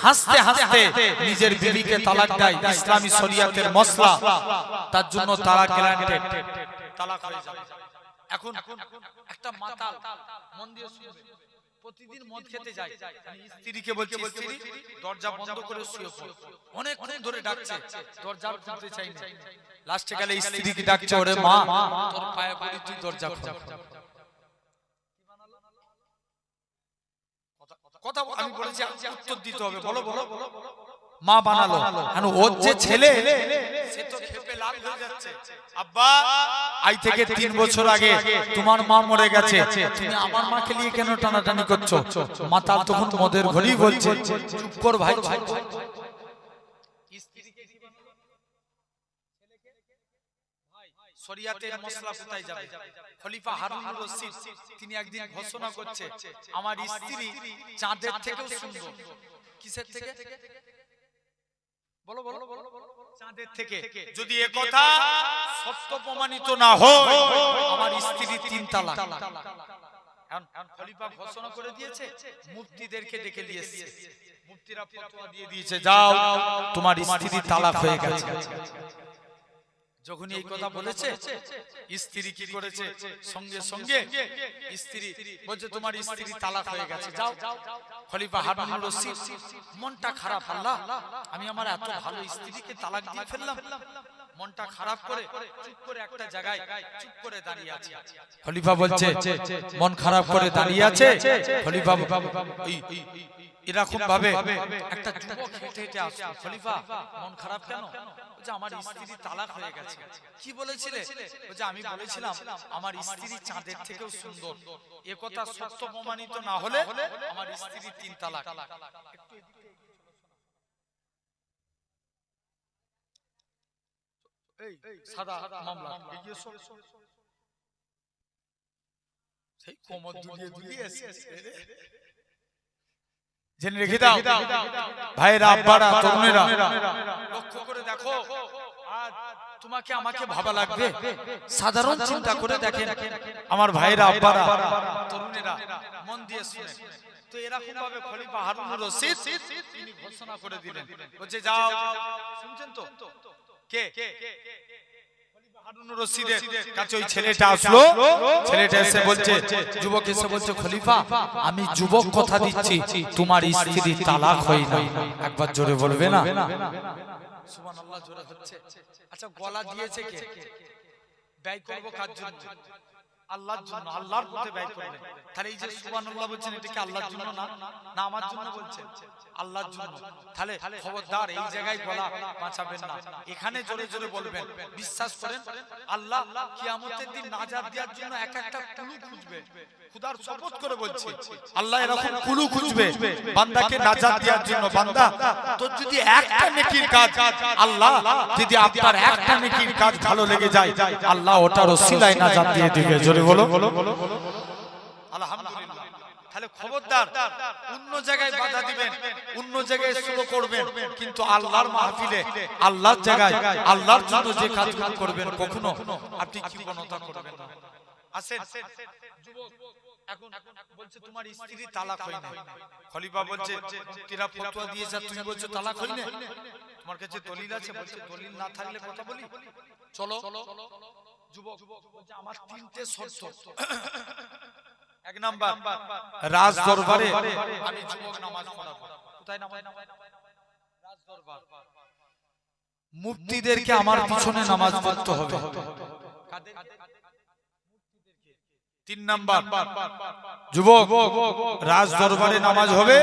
হাসতে হাসতে নিজের বিবিকে তালাক দেয়, ইসলামী শরিয়াতের মসলা, তার জন্য তালাক গ্যারান্টেড, তালাক হয়ে যাবে। এখন একটা মাতাল, মন দিয়ে শুনবে, প্রতিদিন মদ খেতে যায়, স্ত্রীকে বলছে স্ত্রী দরজা বন্ধ করে শুয়ে পড়ো, অনেকক্ষণ ধরে ডাকছে, দরজা খুলতে চাই না, লাস্টে গেলে স্ত্রীকে ডাকছে, ওরে মা তোর পায়ে পড়ি তুই দরজা খোল। কথা আমি বলেছি উত্তর দিতে হবে, বলো বলো। মা বানালো, কারণ ওর যে ছেলে সে তো খেপে লাল হয়ে যাচ্ছে, আব্বা আজ থেকে ৩ বছর আগে তোমার মা মরে গেছে, তুমি আমার মাকে নিয়ে কেন টানাটানি করছো? মাতাল তখন মদের ঘড়ি বলছে চুপ কর ভাই। শরিয়াতের মশলা কোথায় যাবে? খলিফা হারুনুর রশিদ তিনি একদিন ঘোষণা করছে, আমার স্ত্রী চাঁদের থেকেও সুন্দর। কিসের থেকে? বলো বলো, চাঁদের থেকে। যদি এ কথা সত্য প্রমাণিত না হয়, আমার স্ত্রী 3 তালাক। খলিফা ঘোষণা করে দিয়েছে, মুফতিদেরকে ডেকে নিয়ে এসেছে। মুফতিরা ফতোয়া দিয়ে দিয়েছে, যাও তোমার স্ত্রী তালাক হয়ে গেছে। যখন এই কথা বলেছে, স্ত্রী কি করেছে? সঙ্গে সঙ্গে স্ত্রী বলছে, তোমার স্ত্রী তালাক হয়ে গেছে, যাও। খলিফা হারুনুর রশিদ মনটা খারাপ, আল্লাহ আমি আমার এত ভালো স্ত্রীকে তালাক দিয়ে ফেললাম। মনটা খারাপ করে চুপ করে একটা জায়গায় চুপ করে দাঁড়িয়ে আছে। খলিফা বলছে, মন খারাপ করে দাঁড়িয়ে আছে। খলিফা এরকম ভাবে একটা যুবক হেঁটে হেঁটে আসছে। খলিফা মন খারাপ কেন? বলছে, আমার স্ত্রী তালাক হয়ে গেছে। কি বলেছিলে? বলছে, আমি বলেছিলাম আমার স্ত্রী চাঁদের থেকেও সুন্দর। এ কথা সত্য প্রমাণিত না হলে আমার স্ত্রী 3 তালাক। এই সাদা মামলা এগিয়েছো, সেই কোমর দুলিয়ে দুলিয়ে এসেছে। জেনে রেখে দাও ভাইরা, আব্বারা, তরুণেরা, লক্ষ্য করে দেখো। আজ তোমাকে আমাকে ভাবা লাগবে, সাধারণ চিন্তা করে দেখেন আমার ভাইরা, আব্বারা, তরুণেরা, মন দিয়ে শুনে। তো এরকম ভাবে খলিফা হারুনুর রশিদ তিনি ঘোষণা করে দিলেন, বলছে, যাও। শুনছেন তো? কে? হারুনুর রশিদের কাছে ওই ছেলেটা আসলো। ছেলেটা এসে বলছে, যুবক এসে বলছে, খলিফা আমি যুবক কথা দিচ্ছি, তোমার স্ত্রী তালাক হয় না। একবার জোরে বলবে না? সুবহানাল্লাহ জোরে হচ্ছে। আচ্ছা, গলা দিয়েছে কে? ব্যয় করব কার জন্য? আল্লাহর জন্য, আল্লাহর পথে ব্যয় করবেন। তাহলে এই যে সুবহানাল্লাহ বলছেন, এটা কি আল্লাহর জন্য না? না আমার জন্য বলছেন? আল্লাহর জন্য। তাহলে খবরদার এই জায়গায় গলা বাঁচাবেন না, এখানে জোরে জোরে বলবেন। বিশ্বাস করেন আল্লাহ কিয়ামতের দিন নাজাত দেওয়ার জন্য এক একটা কুলু খুঁজবে। খোদার শপথ করে বলছি, আল্লাহ এরকম কুলু খুঁজবে বান্দাকে নাজাত দেওয়ার জন্য। বান্দা তোর যদি একটা নেকির কাজ, আল্লাহ যদি আপনার একটা নেকির কাজ ভালো লেগে যায়, আল্লাহ ওটার ওসিলায় নাজাত দিয়ে দিবে। জোরে বলো আলহামদুলিল্লাহ। তাহলে খবরদার অন্য জায়গায় বাধা দিবেন, অন্য জায়গায় স্লো করবেন, কিন্তু আল্লাহর মাহফিলে, আল্লাহর জায়গায়, আল্লাহর জন্য যে কাজগুলো করবেন, কখনো আপনি কৃপণতা করবেন না। আসেন, যুবক এখন বলছে তোমার স্ত্রী তালাক হয় না। খলিফা বলছে, তেরা ফতোয়া দিয়েছে, তুমি বলছো তালাক হয় না, তোমার কাছে দলিল আছে? বলছে, দলিল না থাকলে কথা বলি, চলো। যুবক বলছে, আমার 3টে শর্ত। 1 নাম্বার, রাজ দরবারে আমি যুবক নামাজ পড়াবো। কোথায় নামাজ? রাজ দরবার। মুফতিদেরকে আমার পিছনে নামাজ পড়তে হবে। 3 নাম্বার, যুবক রাজ দরবারে নামাজ হবে,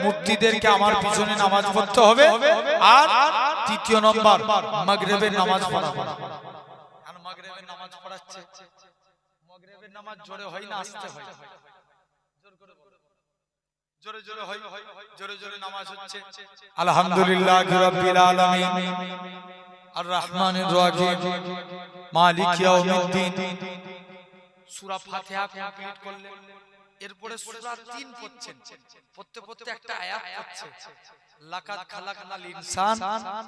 মুফতিদেরকে আমার পিছনে নামাজ পড়তে হবে। আর 3য় নাম্বার, মাগরিবের নামাজ পড়াবো। আর মাগরিবের নামাজ পড়াচ্ছে, মাগরিবের নামাজ জোরে হয় না আস্তে হয়? জোরে জোরে হয়, জোরে জোরে নামাজ হচ্ছে। আলহামদুলিল্লাহি রাব্বিল আলামিন আর রহমানির রহিম মালিক ইয়াউমিদ্দিন। সূরা ফাতিহা কমপ্লিট করলেন, এরপরে সূরা 3 পড়ছেন। পড়তে পড়তে একটা আয়াত পড়ছে, লাকাদ খালাকনাল ইনসান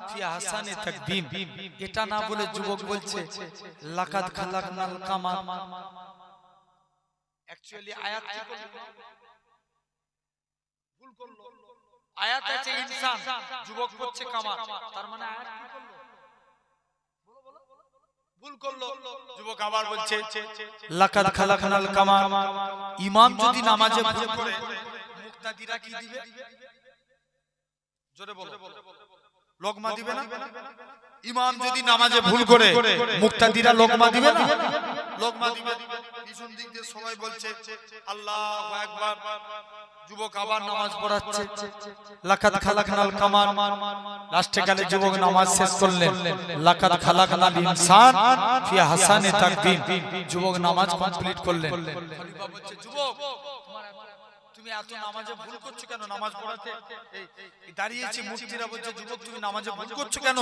ফি আহসানি তাকবীম। এটা না বলে যুবক বলছে লাকাদ খালাকনাল কামার। অ্যাকচুয়ালি আয়াত কি করলো? ভুল করলো। আয়াত আছে ইনসান, যুবক বলছে কামার, তার মানে আয়াত কি করলো? ভুল করলো। যুবক আবার বলছে লাকাদ খালাকনাল কামার। ইমাম যদি নামাজে ভুল করে, মুক্তাদিরা কি দিবে? জোরে বলো, লোকমা দিবে না? ইমাম যদি নামাজে ভুল করে, মুক্তাদিরা লোকমা দিবে না? লোকমা দিবে। পিছন দিক দিয়ে সবাই বলছে আল্লাহু আকবার। যুবক আবার নামাজ পড়াচ্ছে, লাকাদ খালাকনাল কামার। লাস্টে গেলে যুবক নামাজ শেষ করলেন, লাকাদ খালাকনাল ইনসান ফি আহসানি তাকবীম। যুবক নামাজ কমপ্লিট করলেন। খলিফা বলছে, যুবক তুমি এত নামাজে ভুল করছো কেন? নামাজ পড়াতে এই দাঁড়িয়েছি মুফতিরা বলছে যুবক তুমি নামাজে ভুল করছো কেন?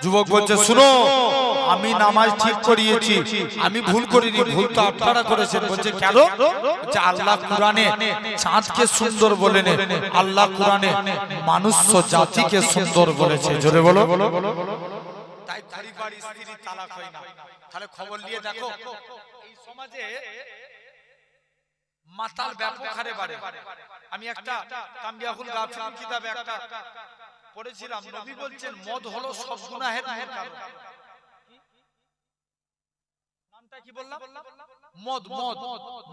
যুবক বলছে শুনো আমি নামাজ ঠিক করিয়েছি, আমি ভুল করিনি, ভুল তো আপনারা করেছেন। বলছে কেন? যে আল্লাহ কোরআনে চাঁদকে সুন্দর বলেন, আল্লাহ কোরআনে মানুষ জাতিকে সুন্দর বলেছে। জোরে বলো। তাই পরিবার স্ত্রী তালাক হয় না। তাহলে খবর নিয়ে দেখো এই সমাজে মাতাল ব্যাপক হারে বাড়ে। আমি একটা তামবিয়াহুল গাফিলিন কিতাবে একটা পড়েছিলাম, নবী বলছেন মদ হলো সব গুনাহের মূল কারণ। নামটা কি বললাম? মদ। মদ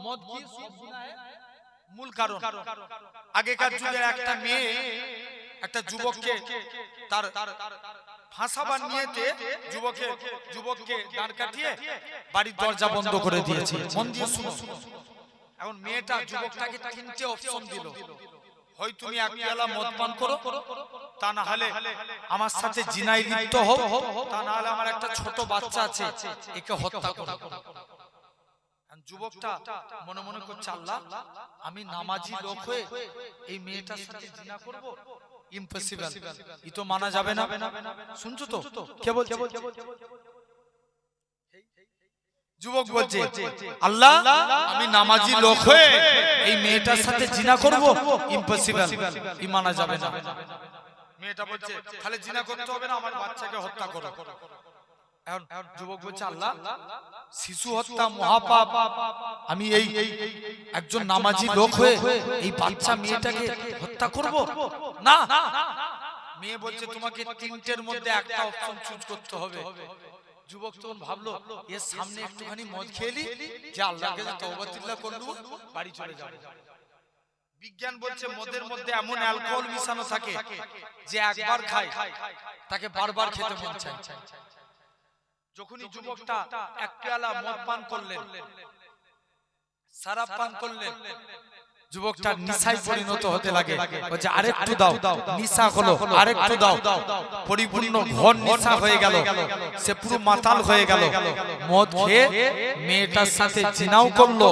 মদ কি সব গুনাহের মূল কারণ। আগেকার যুগে একটা মেয়ে একটা যুবককে তার ফাঁসাবার নিয়েতে যুবককে দাঁড় কাটিয়ে বাড়ির দরজা বন্ধ করে দিয়েছে। মন দিয়ে শুনো। এখন মেয়েটা যুবকটাকে তিনটে অপশন দিল, হয় তুমি এক পেয়ালা মদ পান করো, তা না হলে আমার সাথে জিনায় লিপ্ত হও, তা না হলে আমার একটা ছোট বাচ্চা আছে একে হত্যা করো। যুবকটা মনে মনে করছে আল্লাহ আমি নামাজি লোক হয়ে এই মেয়েটার সাথে জিনা করব? ইম্পসিবল, ই তো মানা যাবে না। শুনছো তো কে বলছে? যুবক বলছে আল্লাহ আমি নামাজি লোক হয়ে এই মেয়েটার সাথে জিনা করব? ইম্পসিবল, ই মানা যাবে না। মেয়েটা বলছে তাহলে জিনা করতে হবে না, আমার বাচ্চাকে হত্যা করো। এখন যুবক বলছে আল্লাহ শিশু হত্যা মহাপাপ, আমি এই একজন নামাজি লোক হয়ে এই বাচ্চা মেয়েটাকে হত্যা করব না। মেয়ে বলছে তোমাকে তিনটের মধ্যে একটা অপশন চুজ করতে হবে। যুবক তখন ভাবলো এর সামনে একটুখানি মদ খেলি, যে আল্লাহকে তওবাতুল্লাহ করলু, বাড়ি চলে যাবে। বিজ্ঞান বলছে মদের মধ্যে এমন অ্যালকোহল মিশানো থাকে যে একবার খায় তাকে বারবার খেতে মন চায়। যখনই যুবকটা এক পেয়ালা মদ পান করলেন, শরাব পান করলেন, যুবকটা নিশায় পরিণত হতে লাগে। বলছে আরেকটু দাও, নিশা হলো, আরেকটু দাও, পরিপূর্ণ ঘন নিশা হয়ে গেল, সে পুরো মাতাল হয়ে গেল। মদ খেয়ে মেয়েটার সাথে জিনাও করলো,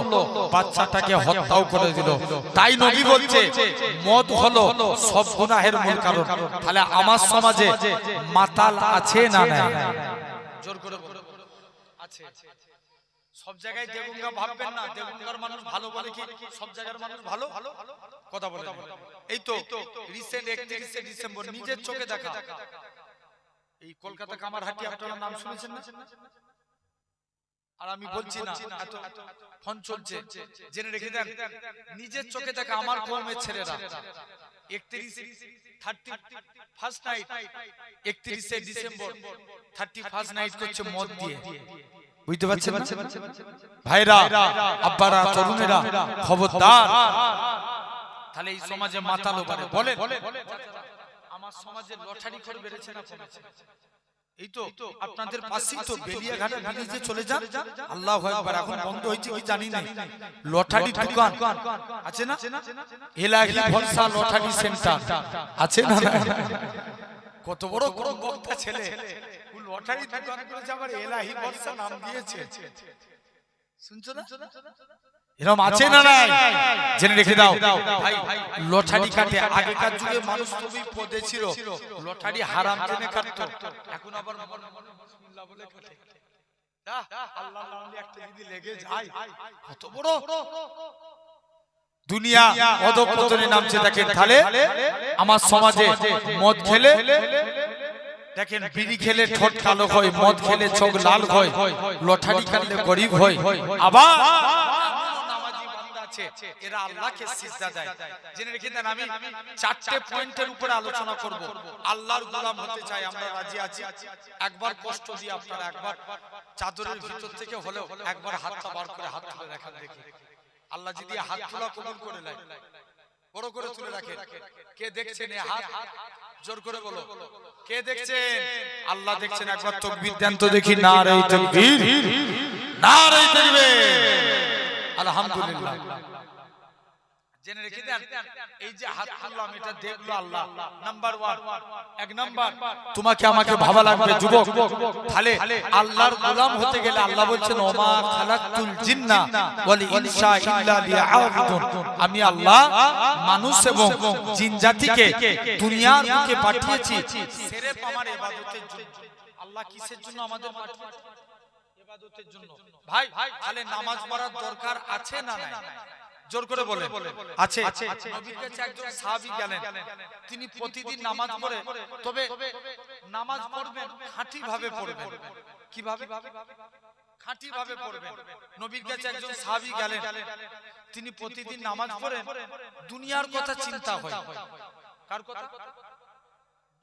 বাচ্চাটাকে হত্যাও করে দিল। তাই নবী বলছে মদ হলো সব গুনাহের মূল কারণ। তাহলে আমার সমাজে মাতাল আছে না নাই? জোর করে আছে। সব জায়গায় দেগুঙ্গা ভাববেন না, দেগুঙ্গার মানুষ ভালো বলে কি সব জায়গার মানুষ ভালো? কথা বলে। এই তো রিসেন্ট 31শে ডিসেম্বর নিজের চোখে দেখা এই কলকাতা কামারহাটি, আপনারা নাম শুনেছেন না? আর আমি বলছি না, এত ফোন চলছে, জেনে রেখে দেন। নিজের চোখে দেখা আমার কওমের ছেলেরা 31শে ডিসেম্বর 31 নাইট করছে মদ দিয়ে। বুঝতে পারছেন ভাইরা, আব্বারা, তরুণেরা খবরদার। তাহলে এই সমাজে মাতালো বাড়ে। বলেন আমার সমাজে লটারি খোর বেড়েছে না কমেছে? এই তো আপনাদের পাশেই তো বেলিয়াঘাটা ব্রিজে চলে যান, আল্লাহু আকবার, এখন বন্ধ হয়েছে কি জানি না, লটারি দোকান আছে না? এলাহি ভরসা লটারি সেন্টার আছে না? কত বড় কোন বক্তা ছেলে লটারি দোকান করেছে, আবার এলাহি ভরসা নাম দিয়েছে। শুনছো না? এরকম আছে না নাই? জেনে রেখে দাও ভাই। লটারি কাটে, আগেকার যুগে মানুষ খুবই পদে ছিল, লটারি হারাম জেনে কাটতো, এখন আবার বিসমিল্লাহ বলে কাটে। আল্লাহর নাম নিয়ে একটা যদি লেগে যায়, কত বড় দুনিয়া অধঃপতনে নামছে। দেখেন তাহলে আমার সমাজে মদ খেলে, দেখেন বিড়ি খেলে ঠোঁট কালো হয়, মদ খেলে চোখ লাল হয়, লটারি খেললে গরিব হয়, আবার এরা আল্লাহকে সিজদা দেয়। জেনে রেখে দেন আমি 4টে পয়েন্টের উপরে আলোচনা করব। আল্লাহর গোলাম হতে চাই, আমরা রাজি আছি। একবার কষ্ট দিয়ে আপনারা একবার চাদরের ভিতর থেকে হলেও একবার হাতটা বার করে হাত তুলে রাখেন, দেখি আল্লাহ যদি হাত তোলা কবুল করে নেয়। বড় করে তুলে রাখেন। কে দেখছেন এই হাত? জোর করে বলো, কে দেখছেন? আল্লাহ দেখছেন। একবার তাকবীর দেন তো দেখি। নারে তাকবীর, নারে তাকবীর, আলহামদুলিল্লাহ। জেনে রেখে দেন, এই যে হাত তুললাম এটা দেখলো আল্লাহ। নাম্বার 1, এক নাম্বার তোমাকে আমাকে ভালো লাগবে যুবক। তাহলে আল্লাহর গোলাম হতে গেলে আল্লাহ বলছেন ওমা খালাকতুল জিন্না ওয়াল ইনসা ইল্লা লিয়াবুদুন, আমি আল্লাহ মানুষ এবং জিন জাতিকে দুনিয়ার বুকে পাঠিয়েছি সিরেফ আমার ইবাদতের জন্য। আল্লাহ কিসের জন্য আমাদের পাঠিয়েছে? ইবাদতের জন্য। ভাই তাহলে নামাজ পড়ার দরকার আছে না নাই? জোর করে বলে আছে। নবীর কাছে একজন সাহাবী গেলেন, তিনি প্রতিদিন নামাজ পড়ে, তবে নামাজ পড়বেন খাঁটি ভাবে পড়বেন। কিভাবে? খাঁটি ভাবে পড়বেন। নবীর কাছে একজন সাহাবী গেলেন, তিনি প্রতিদিন নামাজ পড়েন, দুনিয়ার কথা চিন্তা হয়। কার কথা?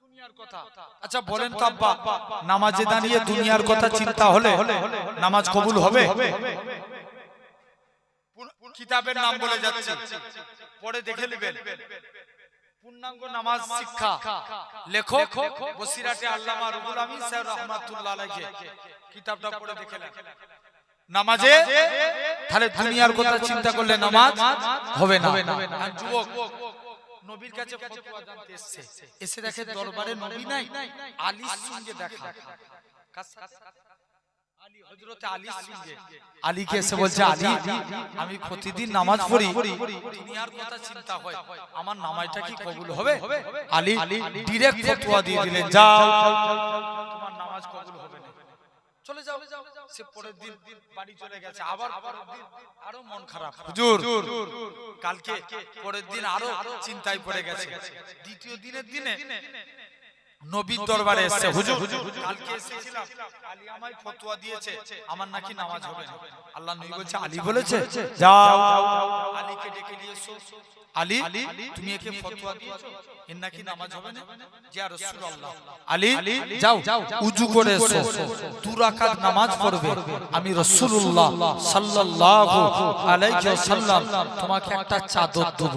দুনিয়ার কথা। আচ্ছা বলেন তো আব্বা, নামাজে দাঁড়িয়ে দুনিয়ার কথা চিন্তা হলে নামাজ কবুল হবে? কিতাবের নাম বলে যাচ্ছে, পড়ে দেখে নেবেন। পূর্ণাঙ্গ নামাজ শিক্ষা লেখক বসিরাটে আল্লামা রুহুল আমিন সাহেব রাহমাতুল্লাহ আলাইহি, কিতাবটা পড়ে দেখে নেন। নামাজে তাহলে দুনিয়ার কথা চিন্তা করলে নামাজ হবে না। আর যুবক নবীর কাছে ফতোয়া জানতে এসেছে, এসে দেখে দরবারে নবী নাই, আলীর সঙ্গে দেখা। আলী, হযরত আলীর সঙ্গে। আলীকে এসে বলছে, আলী আমি প্রতিদিন নামাজ পড়ি, দুনিয়ার কথা চিন্তা হয়, আমার নামাজটা কি কবুল হবে? আলী ডাইরেক্ট ফতোয়া দিয়ে দিলেন, যাও তোমার নামাজ কবুল হবে না, চলে যাও। সে পরের দিন বাড়ি চলে গেছে। আবার পরের দিন আরো মন খারাপ, হুজুর কালকে পরের দিন আরো চিন্তায় পড়ে গেছে। দ্বিতীয় দিনের দিনে নবীর দরবারে এসেছে, হুজুর কালকে এসেছিলাম, আলী আমায় ফতোয়া দিয়েছে আমার নাকি নামাজ হবে না। আল্লাহ নবী বলছে, আলী বলেছে যাও আলীকে ডেকে নিয়ে এসো। আলী তুমি একে ফতোয়া দিয়েছো এর নাকি নামাজ হবে না? ইয়া রাসূলুল্লাহ, আলী যাও ওযু করে এসো, 2 রাকাত নামাজ পড়বে, আমি রাসূলুল্লাহ সাল্লাল্লাহু আলাইহি ওয়াসাল্লাম তোমাকে একটা চাদর দেব।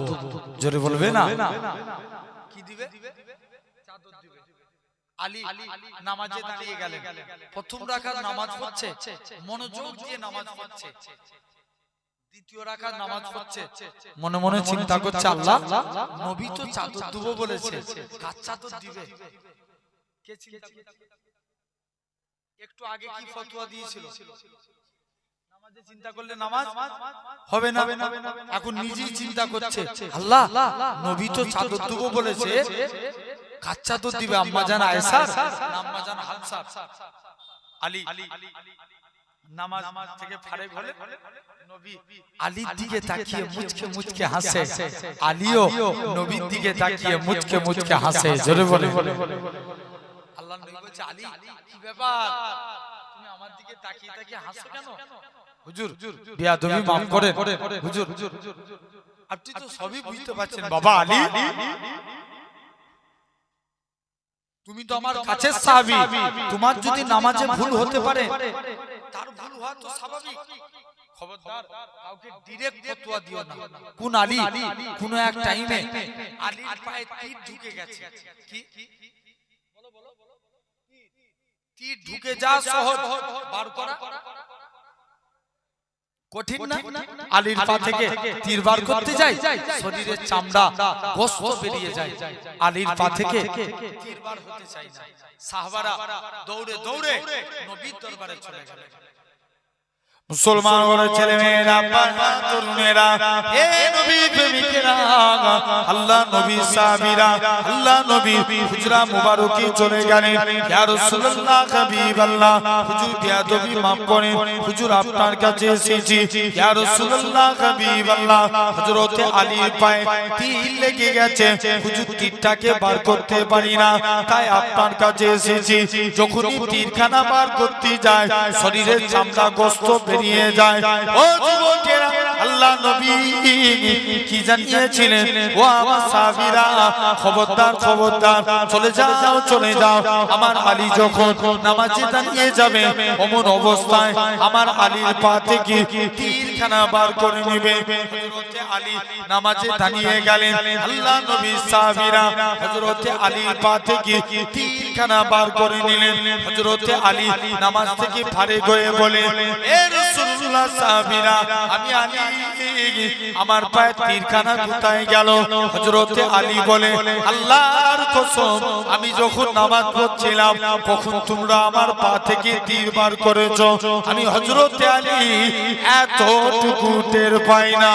জোরে বলবে না? কি দিবে? চাদর দিবে। আলী নামাজে দাঁড়িয়ে গেলেন, প্রথম রাকাত নামাজ পড়ছে, মনোযোগ দিয়ে নামাজ পড়ছে। দ্বিতীয় রাকাত নামাজ পড়ছে, মনে মনে চিন্তা করছে, আল্লাহ নবী তো চাদর দেব বলেছে, কার চাদর দিবে? কে চিন্তা করছে? একটু আগে কি ফতোয়া দিয়েছিল? নামাজে চিন্তা করলে নামাজ হবে না। এখন নিজেই চিন্তা করছে, আল্লাহ নবী তো চাদর দেব বলেছে, কার চাদর দিবে? আম্মা জান আয়েশা না আম্মা জান হাফসা? আলী নামাজ থেকে ফারেক হলে নবী আলীর দিকে তাকিয়ে মুচকে মুচকে হাসে, আলীও নবীর দিকে তাকিয়ে মুচকে মুচকে হাসে। জোরে বলে আল্লাহ নবী বলছে, আলী কি ব্যাপার, তুমি আমার দিকে তাকিয়ে তাকিয়ে হাসো কেন? হুজুর বেয়াদবি maaf করেন হুজুর, আপনি তো সবই বুঝতে পারছেন বাবা আলী, তুমি তো আমার কাছের সাহাবী, তোমার যদি নামাজে ভুল হতে পারে, তার ভুল হওয়া তো স্বাভাবিক, খবরদার কাউকে ডাইরেক্ট ফতোয়া দিও না। কোন আলী কোন এক টাইমে আলীর পায়ে তীর ঢুকে গেছে, কি বলো বলো, তীর ঢুকে যা সহজ, বার করা কঠিন না? আলীর পা থেকে তীর বার করতে যায়, শরীরের চামড়া গোশত বেরিয়ে যায়, আলীর পা থেকে তীর বার হতে চায় না। সাহাবারা দৌড়ে দৌড়ে নবীর দরবারে চলে গেলেন। মুসলমান ওর ছেলে মেয়েরা, বাবা তরুণেরা, হে নবী প্রেমিকেরা, আল্লাহ নবী সাহাবীরা, আল্লাহ নবী হুজরা মুবারকি চলে গেলেন। ইয়া রাসূলুল্লাহ হাবিবাল্লাহ, হুজুর বেয়াদবি maaf করেন, হুজুর আপনার কাছে এসেছি। ইয়া রাসূলুল্লাহ হাবিবাল্লাহ, হযরত আলীর পায়ে তীর লেগে গেছে, হুজুর তীরটাকে বার করতে পারি না, তাই আপনার কাছে এসেছি। যখনই তীরখানা বার করতে যায়, শরীরের চামড়া গোশত নিয়ে যায়। ও যুবকেরা, আল্লাহ নবী কি জানিয়েছিলেন? ও আমার সাহাবীরা, খবরদার খবরদার, চলে যাও চলে যাও। আমার আলী যখন নামাজে দাঁড়িয়ে যাবে, অমন অবস্থায় আমার আলীর পা থেকে তীরখানা বার করে নেবে। হযরত আলী নামাজে দাঁড়িয়ে গেলেন, আল্লাহ নবী সাহাবীরা হযরত আলীর পা থেকে তীরখানা বার করে নিলেন। হযরত আলী নামাজ থেকে ফারেক হয়ে বলে, এ রাসূলুল্লাহ রাসূলুল্লাহ সাহাবীরা আমি আলী আমার পায়ে তীরখানা কোথায় গেল হযরত আলী বলে আল্লাহর কসম আমি যখন নামাজ পড়ছিলাম কখন তোমরা আমার পা থেকে তীর বার করেছো আমি হযরত আলী এতটুকু টের পাই না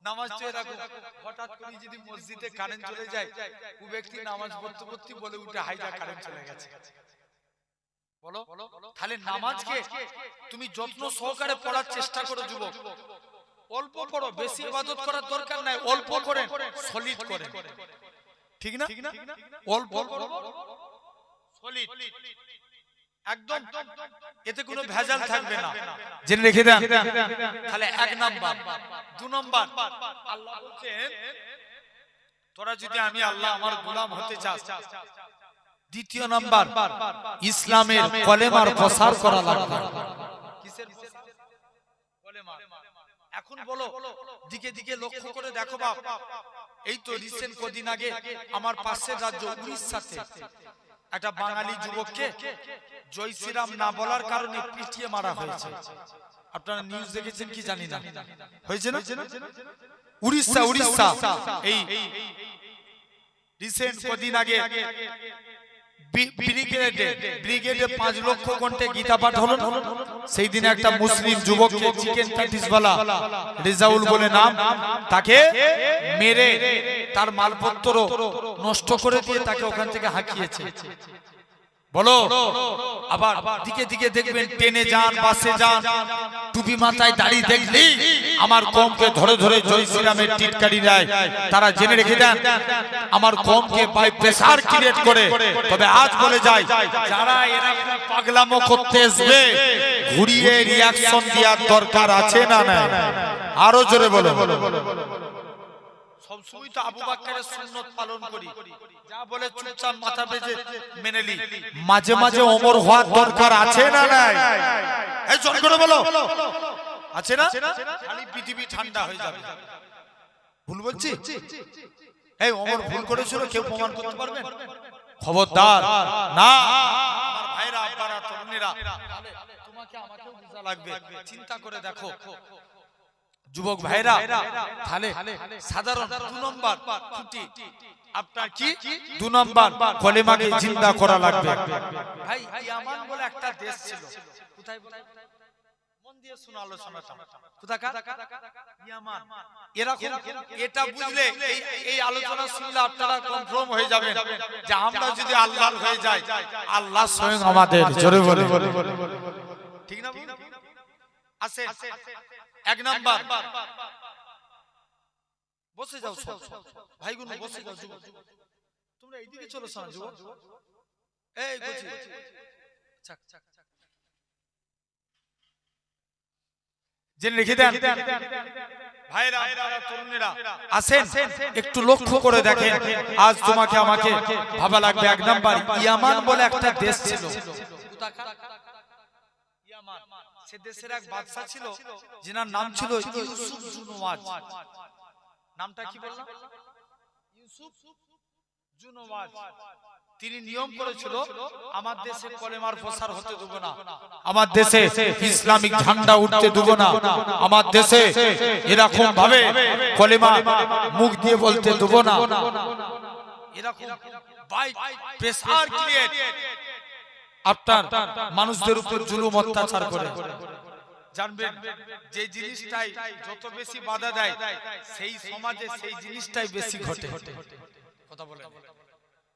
নামাজ তো এরকম হঠাৎ করে যদি মসজিদে কারেন্ট চলে যায় ও ব্যক্তি নামাজ পড়তে পড়তে বলে উঠে হাইজা কারেন্ট চলে গেছে বলো তাহলে নামাজকে তুমি যত্ন সহকারে পড়ার চেষ্টা করো যুবক অল্প পড়ো বেশি ইবাদত করার দরকার নাই অল্প করে সলিড করে ঠিক না অল্প সলিড একদম এতে কোনো ভেজাল থাকবে না জেনে রেখে দেন তাহলে এক নাম্বার দুই নাম্বার আল্লাহ বলেন তোরা যদি আমি আল্লাহ আমার গোলাম হতে চাস দ্বিতীয় নাম্বার ইসলামের কলেমার প্রসার করা লাগবে কিসের কলেমা এখন বলো দিকে দিকে লক্ষ্য করে দেখো বাপ এই তো রিসেন্ট কদিন আগে আমার পাশের রাজ্য উড়িষ্যাতে একটা বাঙালি যুবককে জয় শ্রীরাম না বলার কারণে পিটিয়ে মারা হয়েছে আপনারা নিউজ দেখেছেন কি জানি না হয়েছে না উড়িষ্যা এই রিসেন্ট কদিন আগে ব্রিগেডে 5 লক্ষ ঘন্টা গীতা পাঠ হলো সেই দিনে একটা মুসলিম যুবককে চিকেন প্যাটিস वाला রেজাউল বলে নাম তাকে মেরে তার মালপত্র নষ্ট করে দিয়ে তাকে ওখান থেকে হাঁকিয়েছে বলো আবার দিকে দিকে দেখবেন ট্রেনে যান বাসে যান টুপি মাথায় দাড়ি দেখলি আমার কমকে ধরে ধরে জয় শ্রীরামের টিটকারি দেয় তারা জেনে রেখে দেন আমার কমকে বাই প্রেসার ক্রিয়েট করে তবে আজ বলে যায় যারা এরকম পাগলামো করতে আসবে ঘুরিয়ে রিঅ্যাকশন দেওয়ার দরকার আছে না না আরো জোরে বলো সব সময় তো আবু বকরের সুন্নাত পালন করি যা বলে চুপচাপ মাথা পেতে মেনে নি মাঝে মাঝে ওমর হওয়ার দরকার আছে না নাই এই জোর করে বলো আছে না খালি পৃথিবী ঠান্ডা হয়ে যাবে ভুল বলছি এই ওমর ভুল করেছিল কেউ প্রমাণ করতে পারবে খবরদার না আমার ভাইরা আপনারা তরুণীরা তোমাকে আমাকেও বুঝা লাগবে চিন্তা করে দেখো যুবক ভাইরা তাহলে সাধারণ 2 নম্বর খুঁটি আপনার কি 2 নম্বর কলেমাকে জিন্দা করা লাগবে ভাই ইয়ামান বলে একটা দেশ ছিল কোথায় মন দিয়ে শুনো আলোচনাটা কোথাকার ইয়ামান এরকম এটা বুঝলে এই আলোচনা শুনলে আপনারা কনফার্ম হয়ে যাবেন যে আমরা যদি আল্লাহর হয়ে যাই আল্লাহ স্বয়ং আমাদের জোরে বলে ঠিক না আছে এক নাম্বার বসে যাও সব ভাইগুলো বসে যাও যুবক তোমরা এইদিকে চলো শোনা যুবক এই বসি জেনে রেখে দেন ভাইরা তরুণেরা আসেন একটু লক্ষ্য করে দেখেন আজ তোমাকে আমাকে ভাবা লাগবে এক নাম্বার ইয়ামান বলে একটা দেশ ছিল ইয়ামান সে দেশের এক বাদশা ছিল যিনার নাম ছিল ইউসুফ জুনওয়াজ নামটা কি বললাম ইউসুফ জুনওয়াজ তিনি নিয়ম করেছিল আমার দেশে কলেমার প্রসার হতে দেব না আমার দেশে ইসলামিক ঝান্ডা উঠতে দেব না আমার দেশে এরকম ভাবে কলেমা মুখ দিয়ে বলতে দেব না এরকম বাই প্রেসার ক্রিয়েট আপনার মানুষদের উপর জুলুম অত্যাচার করে জানবেন যে জিনিসটাই যত বেশি বাধা দেয় সেই সমাজে সেই জিনিসটাই বেশি ঘটে কথা বলে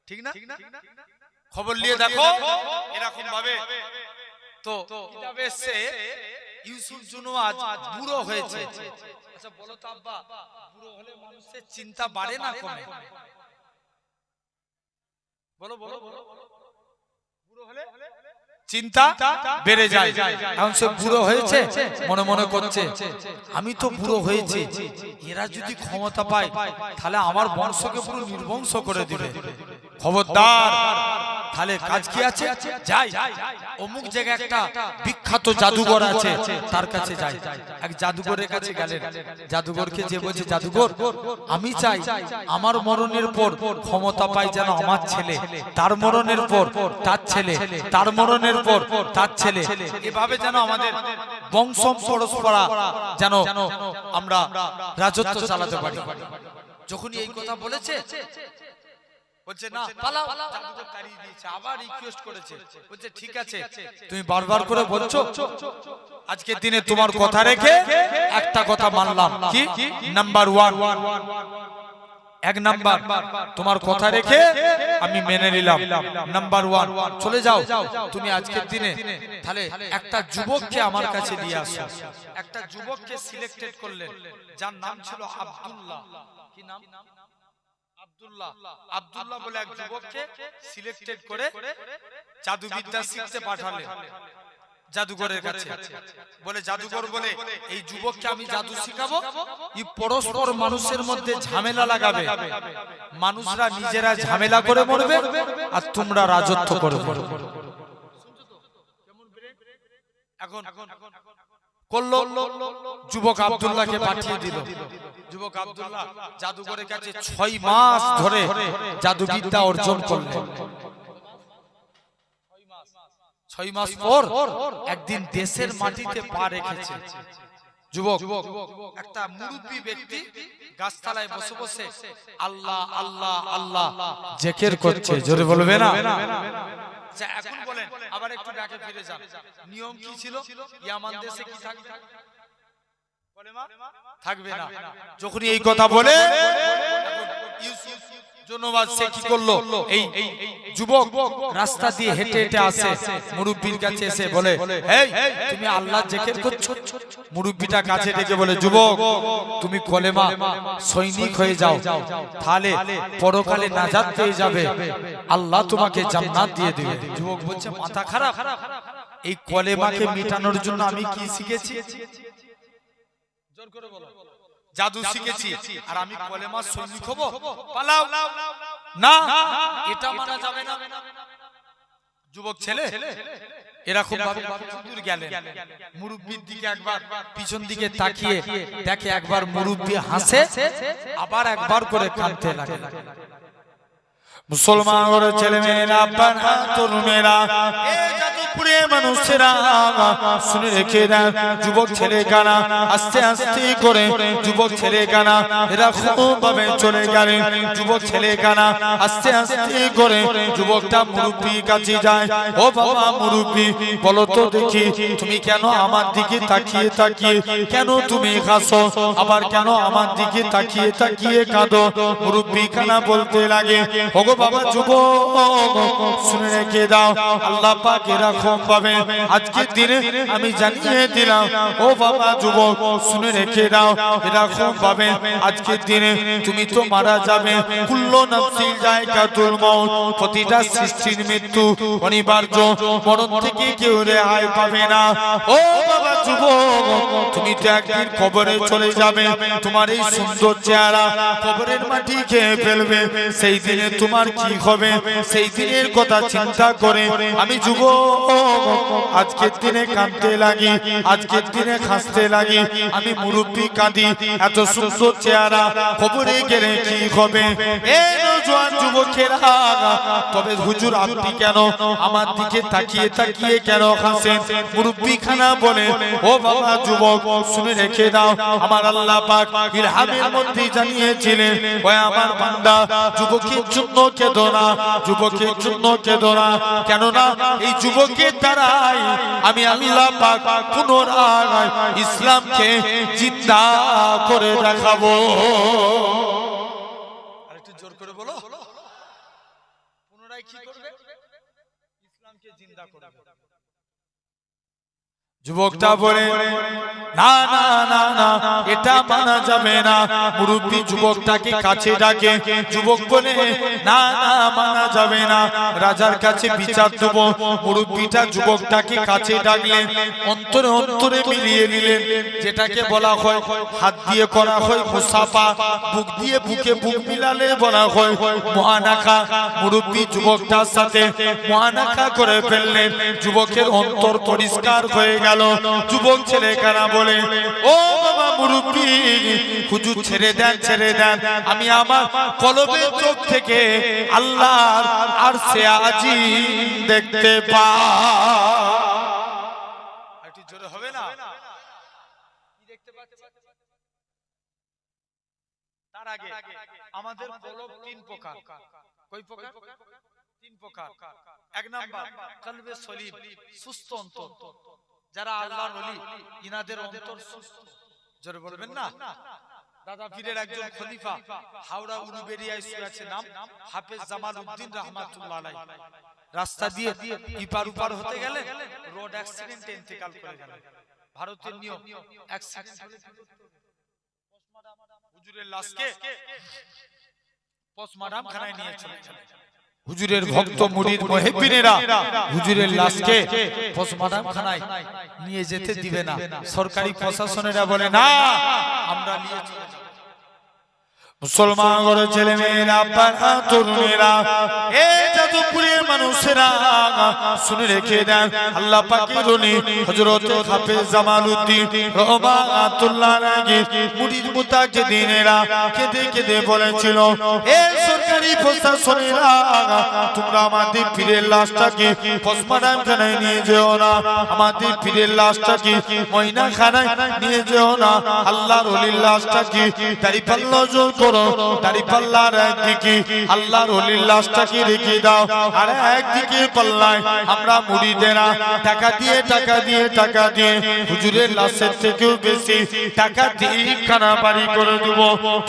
ঠিক না খবর নিয়ে দেখো এরকম ভাবে তো কিতাবে এসেছে ইউসুফ জুনওয়াজ বুড়ো হয়েছে আচ্ছা বলো তো আব্বা বুড়ো হলে মানুষের চিন্তা বাড়ে না কমে বলো বলো বুড়ো হলে চিন্তা বেড়ে যায় এখন সে বুড়ো হয়েছে মনে মনে করছে আমি তো বুড়ো হয়েছি এরা যদি ক্ষমতা পায় তাহলে আমার বংশকে পুরো নির্বংশ করে দিবে খবরদার তাহলে কাজ কি আছে? যাই অমুক জায়গায় একটা বিখ্যাত জাদুঘর আছে, তার কাছে যাই। এক জাদুঘরের কাছে গেলেন, জাদুঘরকে যে বলছে, জাদুঘর আমি চাই আমার মরণের পর ক্ষমতা পাই যেন আমার ছেলে, তার মরণের পর তার ছেলে, তার মরণের পর তার ছেলে, এভাবে যেন আমাদের বংশ পরস্পরা যেন আমরা রাজত্ব চালাতে পারি। যখন এই কথা বলেছে, বলছে না পালাও, জাদুঘর তাড়িয়ে দিয়েছে। আবার রিকোয়েস্ট করেছে, বলছে ঠিক আছে তুমি বারবার করে বলছো, আজকের দিনে তোমার কথা রেখে একটা কথা মানলাম। কি? নাম্বার 1, এক নাম্বার তোমার কথা রেখে আমি মেনে নিলাম। নাম্বার 1 চলে যাও তুমি আজকের দিনে, তাহলে একটা যুবককে আমার কাছে নিয়ে আসো। একটা যুবককে সিলেক্টেড করলেন, যার নাম ছিল আব্দুল্লাহ। কি নাম? আব্দুল্লাহ। আব্দুল্লাহ বলে এক যুবককে সিলেক্টেড করে জাদুবিদ্যা শিখতে পাঠালেন জাদুঘরের কাছে। বলে জাদুঘর বলে এই যুবককে আমি জাদু শিখাবো, এই পরস্পর মানুষের মধ্যে ঝামেলা লাগাবে, মানুষরা নিজেরা ঝামেলা করে মরবে আর তোমরা রাজত্ব করবে। এখন করলো, যুবক আব্দুল্লাহকে পাঠিয়ে দিল। যুবক আব্দুল্লাহ জাদুঘরের কাছে 6 মাস ধরে জাদুবিদ্যা অর্জন করলেন। 6 মাস পর একদিন দেশের মাটিতে পা রেখেছে যুবক। একটা মুরব্বী ব্যক্তি গাছতলায় বসে বসে আল্লাহ আল্লাহ আল্লাহ জিকির করছে। জোরে বলবে না? আচ্ছা এখন বলেন, আবার একটু ডাকে ফিরে যান। নিয়ম কি ছিল? ইয়ামান দেশে কি থাকবে? থাকবে না। যখন এই কথা বলে ইউসুফ জনবাদ সে কি করলো, এই যুবক রাস্তা দিয়ে হেঁটে হেঁটে আসে, মুরব্বির কাছে এসে বলে, এই তুমি আল্লাহ জিকির করছো? মুরব্বিটা কাছে ডেকে বলে, যুবক তুমি কলেমা সৈনিক হয়ে যাও, তাহলে পরকালে নাজাত পেয়ে যাবে, আল্লাহ তোমাকে জান্নাত দিয়ে দিবে। যুবক বলছে মাথা খারাপ, এই কলেমাকে মিটানোর জন্য আমি কি শিখেছি? জোর করে বলো। জাদু শিখেছি আর আমি কলেমা সৈনিক হব? পালাও না, এটা মানা যাবে না। যুবক ছেলে এরকম ভাবে দূর গেলেন, মুরব্বির দিকে একবার পিছন দিকে তাকিয়ে দেখে, একবার মুরব্বি হাসে, আবার একবার করে কাঁদতে লাগে। মুসলমান ওর ছেলে মেয়েরা, বাবা তরুণেরা, এই জাদুপুরে মানুষেরা শুনে রেখে দেন, যুবক ছেলে কানা আস্তে আস্তে করে যুবক ছেলে কানা এরা খুব ভাবে চলে গেলেন। যুবক ছেলে কানা আস্তে আস্তে করে যুবকটা মুরব্বির কাছে যায়। ও বাবা মুরব্বি, বলো তো দেখি তুমি কেন আমার দিকে তাকিয়ে তাকিয়ে কেন তুমি হাসো, আবার কেন আমার দিকে তাকিয়ে তাকিয়ে কাঁদো? মুরব্বি কানা বলতে লাগে, ওগো বাবা যুবক শুনে রেখে দাও, আল্লাহ পাক এরকম ভাবে আজকের দিনে আমি জানিয়ে দিলাম। ও বাবা যুবক শুনে রেখে দাও, এরকম ভাবে আজকের দিনে তুমি তো মারা যাবে। কুল্লু নাফসিন যায়কাতুল মাউত, প্রতিটা সৃষ্টির মৃত্যু অনিবার্য, মরণ থেকে কেউ রেহাই পাবে না। ও বাবা যুবক তুমি তো একদিন কবরে চলে যাবে, তোমার এই সুন্দর চেহারা কবরের মাটি খেয়ে ফেলবে, সেই দিনে তোমার কি হবে? সেই দিনের কথা চিন্তা করে আমি যুবক আজকের দিনে কাঁদতে লাগি, আজকের দিনে হাসতে লাগি। আমি মুরব্বি কাঁদি, এত সুন্দর চেহারা কবরে গেলে কি হবে? এই নওজোয়ান যুবকেরা, তবে হুজুর আপনি কেন আমার দিকে তাকিয়ে তাকিয়ে কেন হাসেন? মুরব্বি খানা বলে, ও বাবা যুবক শুনে রেখে দাও, আমার আল্লাহ পাক ইলহামের মধ্যে জানিয়েছিলেন, ও আমার বান্দা যুবকের জন্য কেঁদো না, যুবকের জন্য কেঁদো না, কেননা এই যুবকের দ্বারাই আমি আল্লাহ পাক পুনরায় ইসলামকে জিন্দা করে দেখাবো। আরেকটু জোর করে বলো, পুনরায় কি করবে? ইসলামকে জিন্দা করবে। যুবকটা বলে না না না না, এটা মানা যাবে না। মুরব্বী যুবকটাকে কাছে ডাকে, যুবক বলে না না মানা যাবে না, রাজার কাছে বিচার দেব। মুরব্বীটা যুবকটাকে কাছে ডাকলেন, অন্তরে অন্তরে মিলিয়ে নিলেন, যেটাকে বলা হয় হাত দিয়ে করা হয় মুসাফা, বুক দিয়ে বুকে বুক মিলালে বলা হয় মুআনাকা। মুরব্বী যুবকটার সাথে মুআনাকা করে ফেললেন, যুবকের অন্তর পরিষ্কার হয়ে গেল। যুবক ছেলে কারা বলে, ও বাবা মুরব্বী, হুজুর ছেড়ে দেন ছেড়ে দেন, আমি আমার কলবের চোখ থেকে আল্লাহর আরশে আজিম দেখতে পাই। একটু জোরে হবে না? কি দেখতে পাচ্ছেন? তার আগে আমাদের কলব তিন প্রকার। কই প্রকার? তিন প্রকার। এক নাম্বার কলবে সলিম, সুস্থ অন্তর। যারা আল্লাহর ওলি, ইনাদের অন্তর সুস্থ। জোরে বলবেন না? দাদা পীরের একজন খলিফা হাওড়া উলুবেড়িয়ায় শুয়ে আছে, নাম হাফেজ জামাল উদ্দিন রাহমাতুল্লাহ আলাইহি। রাস্তা দিয়ে ইপার উপার হতে গেলে রোড অ্যাক্সিডেন্টে ইন্তেকাল করে গেলেন। ভারতের নিয়ম, অ্যাক্সিডেন্ট হলে হুজুরের লাশকে পোস্টমর্টম খানায় নিয়ে চলে গেলেন। হুজুরের ভক্ত মুরিদ মুহিব্বিনেরা হুজুরের লাশকে পোস্টমর্টম খানায় নিয়ে যেতে দিবে না। সরকারি প্রশাসনেরা বলে না, আমরা নিয়ে চলে যাব। মুসলমান ঘরের ছেলে মেয়েরা, পাড়া তরুণেরা, এই যাদবপুরের মানুষেরা শুনে রেখে দেন, আল্লাহ পাকের ওলি হযরত হাফেজ জামালউদ্দিন রাহমাতুল্লাহ আলাইহি মুরিদ মুতাকিদিনেরা কেঁদে কেঁদে বলেছিল, এই সরকারি প্রশাসনেরা, তোমরা আমাদের পীরের লাশটাকে পোস্টমর্টম খানায় নিয়ে যেও না, আমাদের পীরের লাশটাকে ময়না খানায় নিয়ে যেও না। আল্লাহর ওলির লাশটাকে দাড়িপাল্লা জোর করো, দাড়িপাল্লার একদিকে আল্লাহর ওলির লাশটাকে রেখে দাও, আর একদিকে পাল্লায় আমরা মুরিদেরা টাকা দিয়ে টাকা দিয়ে টাকা দিয়ে হুজুরের লাশের থেকেও বেশি টাকা দিয়ে খানা বাড়ি করে দেব,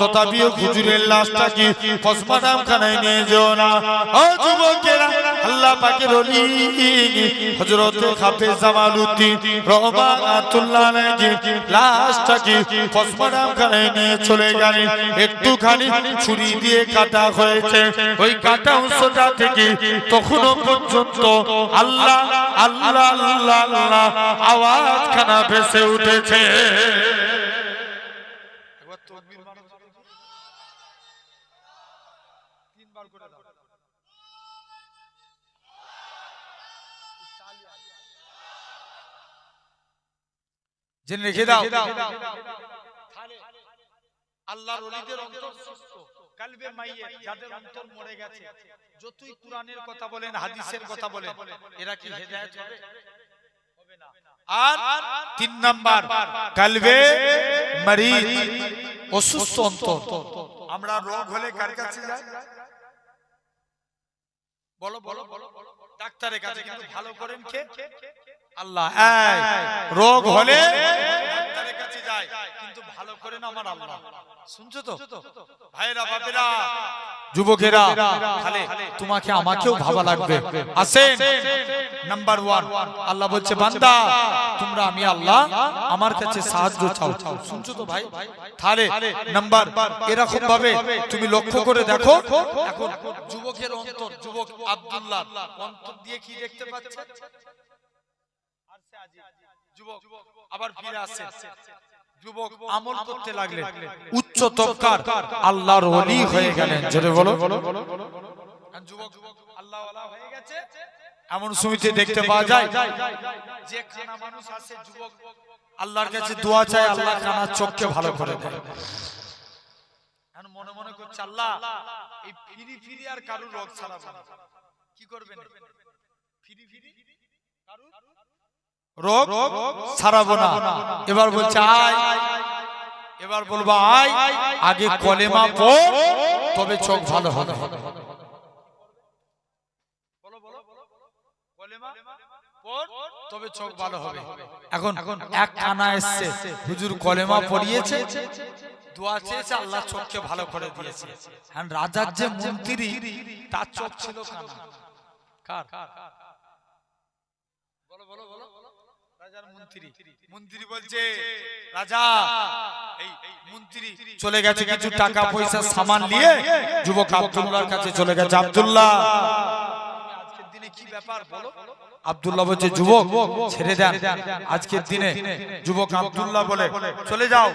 তথাপিও হুজুরের লাশটাকে পোস্টমর্টম খানায় নিয়ে যেও না। ও যুবকেরা, আল্লাহ পাকের ওলি হযরত হাফেজ জামালউদ্দিন রাহমাতুল্লাহ আলাইহি লাশটাকে পোস্টমর্টম খানায় নিয়ে চলে গেলেন। একটুখানি ছুরি দিয়ে কাটা হয়েছে, ওই কাটা অংশটা থেকে তখনও পর্যন্ত আল্লাহ আল্লাহ আল্লাহ আল্লাহ আওয়াজ খানা ভেসে উঠেছে। একবার তাকবীর মারো, তিনবার করে দাও। জেনে রেখে দাও, আল্লাহর ওলিদের অন্তর সুস্থ, কলবে মাইয়িত, যাদের অন্তর মরে গেছে, যতই কুরআনের কথা বলেন, হাদিসের কথা বলেন, এরা কি হেদায়েত হবে? হবে না। আর তিন নাম্বার কলবে মরিদ, অসুস্থ অন্তর। আমরা রোগ হলে কার কাছে যাই? বলো বলো বলো, ডাক্তারের কাছে। কিন্তু ভালো করেন কে? আল্লাহ। এই রোগ হলে ডাক্তারের কাছে যায়, কিন্তু ভালো করেন আমার আল্লাহ। শুনছো তো ভাইরা, বাপেরা, যুবকেরা, তাহলে তোমাকে আমাকেও ভাবা লাগবে। আসেন, নাম্বার 1 আল্লাহ বলছে, বান্দা তোমরা আমি আল্লাহ আমার কাছে সাহায্য চাও। শুনছো তো ভাই? তাহলে নাম্বার এরকম ভাবে তুমি লক্ষ্য করে দেখো, এখন যুবকের অন্তর, যুবক আব্দুল্লাহ অন্তর দিয়ে কি দেখতে পাচ্ছে? যুবক আবার ফিরে আসে, যুবক আমল করতে লাগলেন, উচ্চ তবকার আল্লাহর ওলি হয়ে গেলেন। জোরে বলো। যুবক আল্লাহ ওয়ালা হয়ে গেছে, এমন সুমিতে দেখতে পাওয়া যায় যে খানা মানুষ আসে, যুবক আল্লাহর কাছে দোয়া চায়, আল্লাহ খানার চোখকে ভালো করে দেয়। এখন মনে মনে করছে, আল্লাহ এই ফিরি ফিরি আর কারুর রোগ ছাড়াবো না, কি করবেন? ফিরি ফিরি কারুর রোগ ছাড়াবো না। এবার বলছে আয়, এবার বলবো আয়, আগে কলেমা পড়, তবে চোখ ভালো হবে। বলো বলো, কলেমা পড়, তবে চোখ ভালো হবে। এখন এক কানা এসছে, হুজুর কলেমা পড়িয়েছে, দোয়া চেয়েছে, আল্লাহ চোখকে ভালো করে দিয়েছে। আর রাজার যে মন্ত্রী, তার চোখ ছিল কানা। কার? বলো বলো বলো, রাজার মন্ত্রী মন্ত্রী বলছে রাজা এই মন্ত্রী চলে গেছে কিছু টাকা পয়সা সামান নিয়ে যুবক আব্দুল্লাহর কাছে চলে গেছে। আব্দুল্লাহ আজকের দিনে কি ব্যাপার বলো? আব্দুল্লাহ বলছে যুবক ছেড়ে দেন আজকের দিনে। যুবক আব্দুল্লাহ বলে চলে যাও।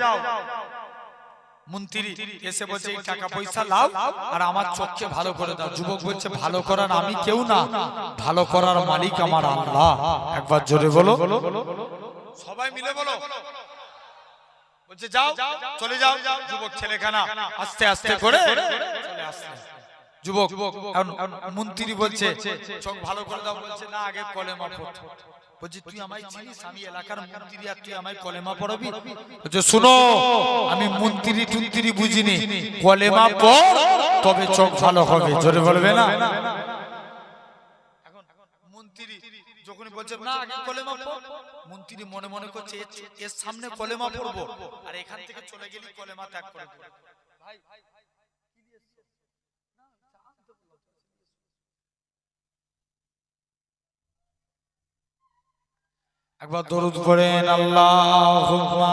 মন্ত্রী এসে বলছে এই টাকা পয়সা লাও আর আমার চোখকে ভালো করে দাও। যুবক বলছে ভালো করার আমি কেউ না, ভালো করার মালিক আমার আল্লাহ। একবার জোরে বলো, সবাই মিলে বলো। বলছে যাও চলে যাও। যুবক ছেলেখানা আস্তে আস্তে করে চলে আসছে। যুবক মন্ত্রী বলছে চোখ ভালো করে দাও। বলছে না আগে কলেমা পড়। বলছে তুই আমায় চিনিস? আমি এলাকার মন্ত্রী আর তুই আমায় কলেমা পড়াবি? বলছে শুনো আমি মন্ত্রী টুন্ত্রী বুঝিনি, কলেমা পড় তবে চোখ ভালো হবে। জোরে বলবে না? এখন মন্ত্রী যখন বলছে না আগে কলেমা পড়, মন্ত্রী মনে মনে করছে এর সামনে কলেমা পড়বো আর এখান থেকে চলে গেলি কলেমা ত্যাগ করে দেব। ভাই একবার দরুদ পড়েন আল্লাহুম্মা।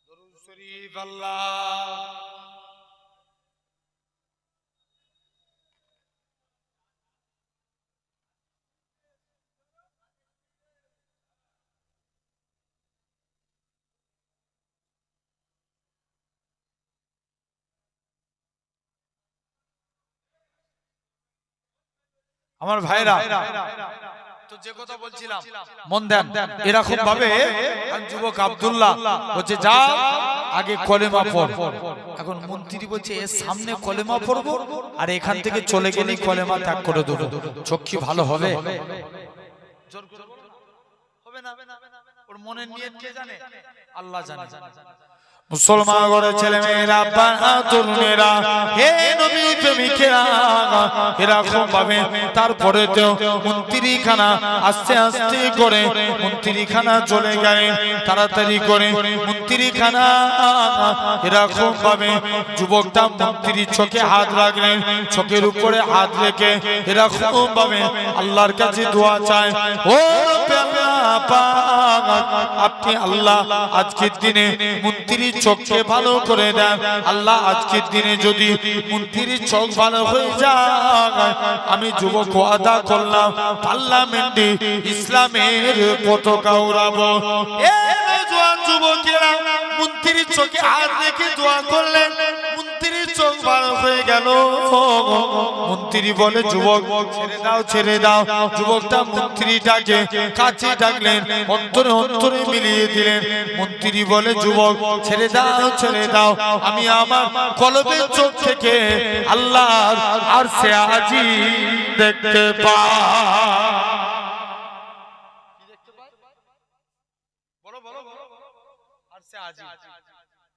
দরুদ শরীফ আল্লাহ। আমার ভাইরা তো যে কথা বলছিলাম মন দেন। এরকম ভাবে যুবক আব্দুল্লাহ বলছে যা আগে কলেমা পড়। এখন মন্ত্রী বলছে এর সামনে কলেমা পড়বো আর এখান থেকে চলে গেলেই কলেমা ত্যাগ করে দেবো, চোখ কি ভালো হবে? হবে না, ওর মনের নিয়ত কে জানে? আল্লাহ জানে। মুসলমান ঘরে ছেলে মেয়েরা তরুণেরা হে নবী প্রেমিকেরা এরকম ভাবে তারপরে তো মন্ত্রীখানা আস্তে আস্তে করে মন্ত্রীখানা চলে গেলেন। তাড়াতাড়ি করে মন্ত্রীখানা এরকম ভাবে যুবকটা মন্ত্রীর চোখে হাত রাখলেন। চোখের উপরে হাত রেখে এরকম ভাবে আল্লাহর কাছে দোয়া চায়, ও আপনি আল্লাহ আজকের দিনে মন্ত্রীর চোখকে ভালো করে দেন। আল্লাহ আজকের দিনে যদি মন্ত্রীর চোখ ভালো হয়ে যায় আমি যুবক ওয়াদা করলাম পার্লামেন্টে ইসলামের পতাকা উড়াবো। যুবকেরা মন্ত্রীর চোখে হাত রেখে দোয়া করলেন, মন্ত্রীর চোখ ভালো হয়ে গেল। মন্ত্রী বলে যুবক ছেড়ে দাও ছেড়ে দাও। যুবকটা মন্ত্রীটাকে কাছে ডাকলেন, অন্তরে অন্তরে মিলিয়ে দিলেন। মন্ত্রী বলে যুবক ছেড়ে দাও ছেড়ে দাও, আমি আমার কলবের চোখ থেকে আল্লাহ আর সে আজি দেখতে পাই।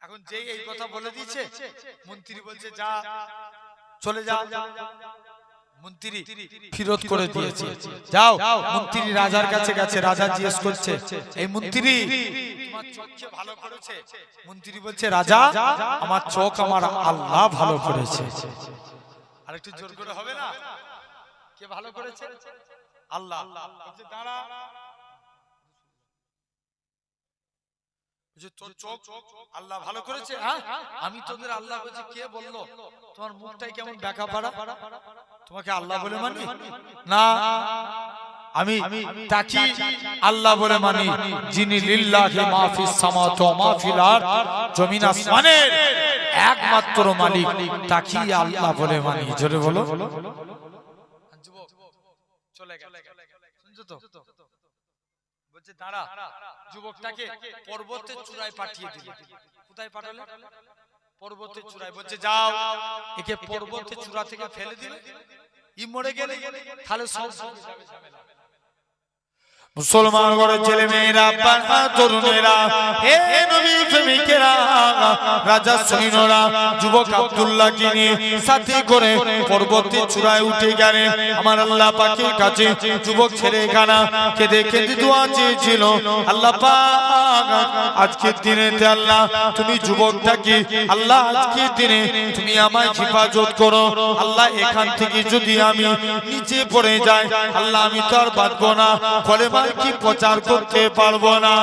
এখন যে এই কথা বলে দিয়েছে মন্ত্রী বলছে যা চলে যা। মন্ত্রী ফিরত করে দিয়েছে, যাও। মন্ত্রী রাজার কাছে গেছে, রাজা জিজ্ঞেস করছে এই মন্ত্রী তোমার চোখকে ভালো করেছে? মন্ত্রী বলছে রাজা আমার চোখ আমার আল্লাহ ভালো করেছে। আরেকটু জোর করে হবে না? কে ভালো করেছে? আল্লাহ। বলছে দাঁড়া, তোর চোখ আল্লাহ ভালো করেছে? আমি তোদের আল্লাহ বলছি। কে বললো? তোমার মুখটাই কেমন ব্যাকা পাড়া, তোমাকে আল্লাহ বলে মানি না। আমি তাকি আল্লাহ বলে মানি যিনি লিল্লাহি মা ফিস সামাওয়াতি ওয়া মা ফিল আরদ, জমিন আসমানের একমাত্র মালিক, তাকি আল্লাহ বলে মানি। জোরে বলো। চলে গেল, শুনছো তো? বলছে দাঁড়া। যুবকটাকে পর্বতের চূড়ায় পাঠিয়ে দিল। কোথায় পাঠালে? পর্বতের চূড়ায়। বলছে যাও একে পর্বতের চূড়া থেকে ফেলে দিলে, ই মরে গেলে তাহলে সব মুসলমান ঘরের ছেলে মেয়েরা, বাবা তরুণেরা, হে নবী প্রেমিকেরা, রাজা সৈন্যরা যুবক আব্দুল্লাহকে নিয়ে সাথে করে পর্বতের চূড়ায় উঠে গেলেন আমার আল্লাহ পাকের কাছে। যুবক ছেলেখানা কেঁদে কেঁদে দোয়া চেয়েছিল, আল্লাহ পাক আজকের দিনেতে আল্লাহ তুমি যুবকটাকে, আল্লাহ আজকের দিনে তুমি আমায় হেফাজত করো আল্লাহ। এখান থেকে যদি আমি নিচে পড়ে যাই আল্লাহ আমি তো আর বাঁচবো না, কলেমা কি প্রচার করতে পারবো না।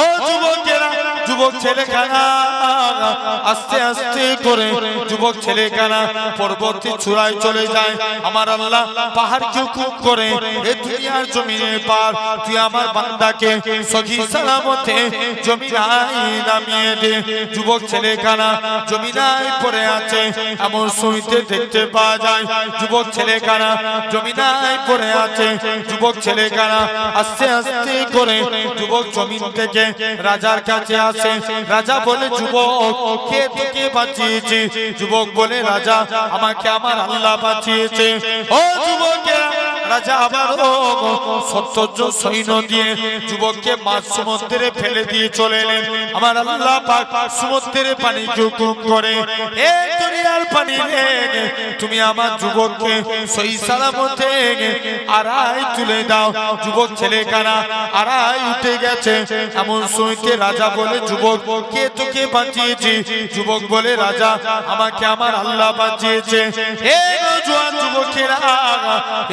ও যুবকেরা, যুবক ছেলেখানা আস্তে আস্তে করে যুবক ছেলেখানা পর্বতের চূড়ায় চলে যায়। আমার আল্লাহ পাহাড়কে হুকুম করে, এ দুনিয়ার জমিনে পার তুই আমার বান্দাকে সহি সালামতে জমিনায় নামিয়ে দে। যুবক ছেলেখানা জমিনায় পড়ে আছে, এমন সময়তে দেখতে পাওয়া যায় যুবক ছেলেখানা জমিনায় পড়ে আছে। যুবক ছেলেখানা আস্তে আস্তে করে যুবক জমিন থেকে রাজার কাছে আসে। রাজা বলে, যুবক কে তোকে বাঁচিয়েছে? যুবক বলে, রাজা আমাকে আমার আল্লাহ বাঁচিয়েছে। ও যুবকেরা, রাজা আবারও ৭০ জন সৈন্য দিয়ে যুবককে মাঝ সমুদ্রে ফেলে দিয়ে চলে এলেন। আমার আল্লাহ পাক সমুদ্রের পানিকে হুকুম করে, এ দুনিয়ার পানি রে, তুমি আমার যুবককে সহি সালামতে আড়াই তুলে দাও। যুবক ছেলেখানা আড়াই উঠে গেছে। এমন সময়তে রাজা বলে, যুবক কে তোকে বাঁচিয়েছে? যুবক বলে, রাজা আমাকে আমার আল্লাহ বাঁচিয়েছে। হে নওজোয়ান যুবকেরা,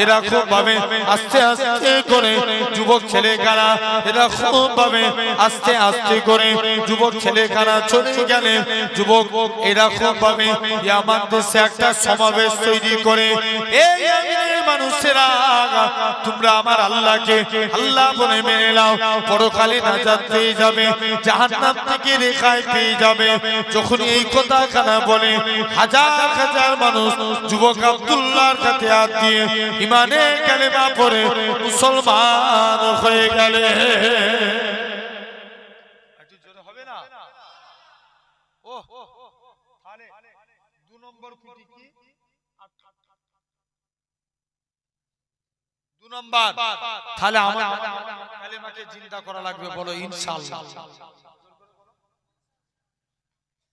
এরা খুব ভাবে আস্তে আস্তে করে যুবক ছেলেখানা, এরা খুব ভাবে আস্তে আস্তে করে যুবক ছেলেখানা চলে গেলে যুবক এরা খুব ভাবে আমার দেশে একটা সমাবেশ তৈরি করে, এই মানুষেরা তোমরা আমার আল্লাহকে আল্লাহ বলে মেনে নাও, পরকালে নাজাত পেয়ে যাবে, জাহান্নাম থেকে রেহাই পেয়ে যাবে। যখন এই কথা কানা বলে হাজার হাজার মানুষ যুবক আব্দুল্লাহর কাছে হাত দিয়ে ইমানে কালেমা পড়ে মুসলমান হয়ে গেলে। একটু জোরে হবে না? ও তাহলে 2 নম্বর খুঁটি কি? 2 নম্বর তাহলে আমার কালেমাকে জিন্দা করা লাগবে, বলো ইনশাআল্লাহ।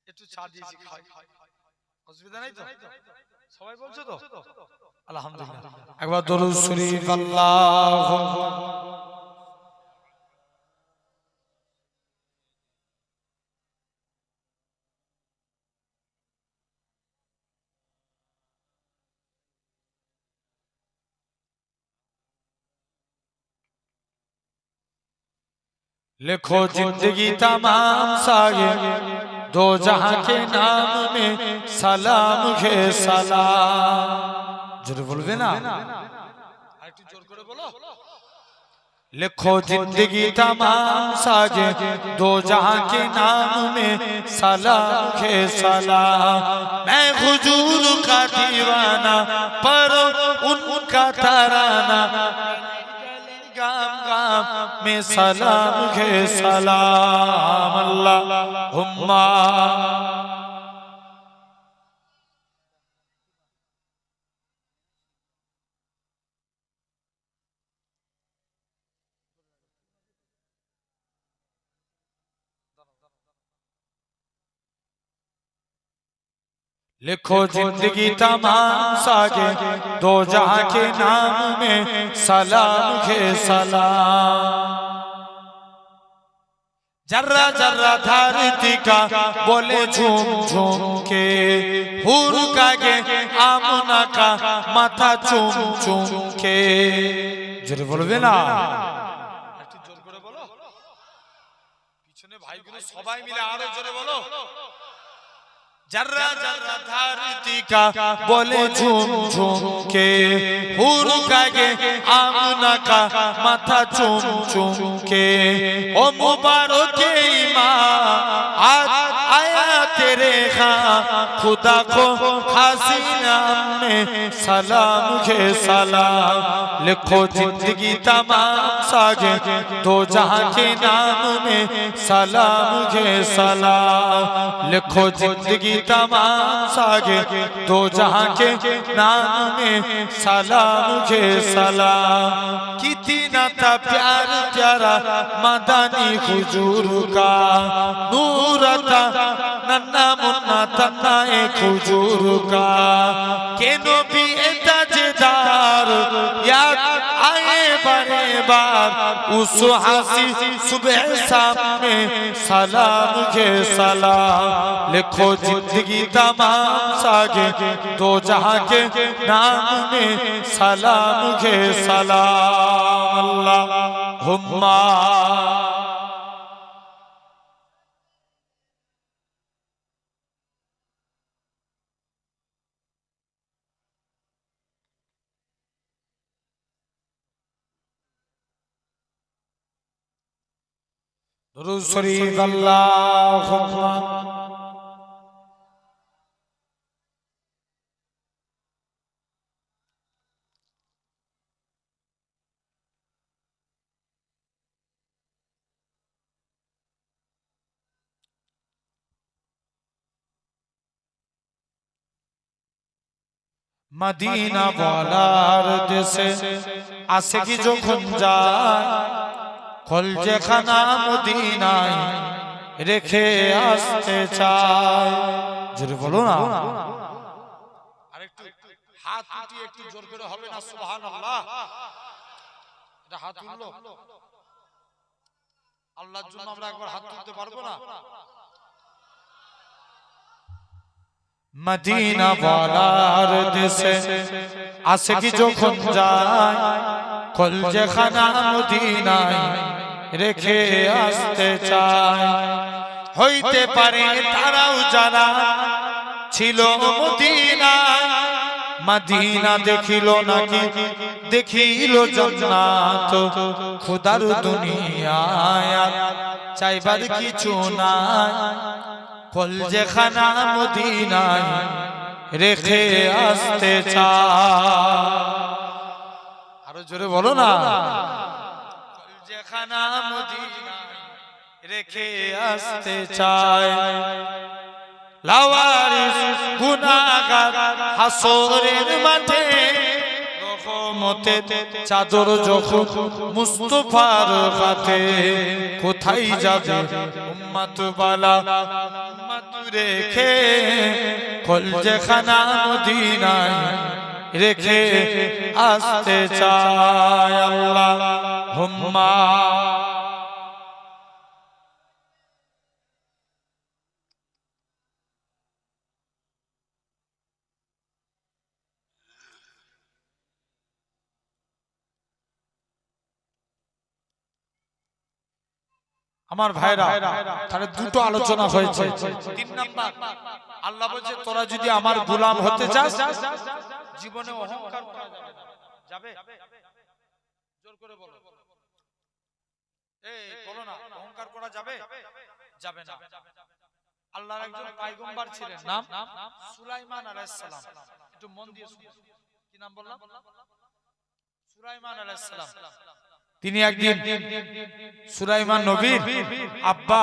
একটু চা দিয়েছি, খাই, অসুবিধা নাই তো? সবাই বলছো তো? আলহামদুলিল্লাহ। একবার দরুদ শরীফ আল্লাহু लिखो जिंदगी तमाम सागे दो जहां के नाम में सलाम है सलाम। जोर बोलबे ना, আরেকটু জোর করে বলো। लिखो जिंदगी तमाम सागे दो जहां के नाम में सलाम है सलाम। मैं हुजूर का दीवाना पर उनका तराना, गाम गाम में सलाम है सलाम। अल्लाहुम्मा लिखो जिंदगी तमाम सागे दो जहां के नाम में सलाम है सलाम। जर्रा जर्रा धरती का बोले झूम झूम के, हुर का गे आमना का माथा चूम चूम के। जोर बोलबे ना, একটু জোর করে বলো। পিছনে ভাইগুলো সবাই মিলে আরো জোরে বলো। जर्रा जर्रा धरती का बोले झूम झूम के, हुर का गे आमना का माथा चूम चूम के। ओ मुबारक ईमान आज आया तेरे यहाँ, खुदा को हसीना में सलाम है सलाम। लिखो जिंदगी तमाम सागे दो जहां के नाम में सलाम है सलाम। लिखो जिंदगी तमाम सागे दो जहां के नाम में सलाम है सलाम। कितनी मदीना था प्यार प्यारा मदनी हुजूर का नूर था नन्ना मुन्ना तन्ना हुजूर का के नबी ताजदार याद आए बारे बार उस हंसी सुबह सामने सलाम के सलाम लिखो जिंदगी तमाम सागे दो जहां के नाम में सलाम के सलाम अल्लाहुम्मा दुरूद शरीफ अल्लाहुम्मा मदीना वालार देशे आशिकी যখন যায় কলজে খানা মদিনায় রেখে আসতে চায় জোরে বলো না আরেকটু হাত উঠিয়ে একটু জোর করে হবে না সুবহানাল্লাহ এটা হাত তুললো আল্লাহর জন্য আমরা একবার হাত তুলতে পারবো না মদিনা ওয়ালার দেশে আশিকি যখন যায় কলজে খানা মদিনায় রেখে আসতে চায় হইতে পারে তারাও যারা ছিল মদিনায় মদিনা দেখিল নাকি দেখিল জান্নাত খোদার দুনিয়ায় চাইবার কিছু নাই কলজে খানা মদিনায় রেখে আসতে চায় আরো জোরে বলো না কলজে খানা মদিনায় রেখে আসতে চায় লাওয়ারিস গুনাহগার হাসরের মাঠে রহমতের চাদর যখন মুস্তাফার হাতে কোথায় যাবে উম্মত বালা উম্মত রেখে কলজে খানা মদিনায় রেখে আসতে চায় আল্লাহুম্মা আমার ভাইরা তাহলে দুটো আলোচনা হয়েছে তিন নাম্বার আল্লাহ বলছে তোরা যদি আমার গোলাম হতে চাস জীবনে অহংকার করা যাবে না যাবে জোর করে বলো এই বলো না অহংকার করা যাবে যাবে না আল্লাহর একজন পয়গম্বর ছিলেন নাম সুলাইমান আলাইহিস সালাম একটু মন দিয়ে শুনুন কি নাম বললাম সুলাইমান আলাইহিস সালাম তিনি একদিন সুলাইমান নবীর আব্বা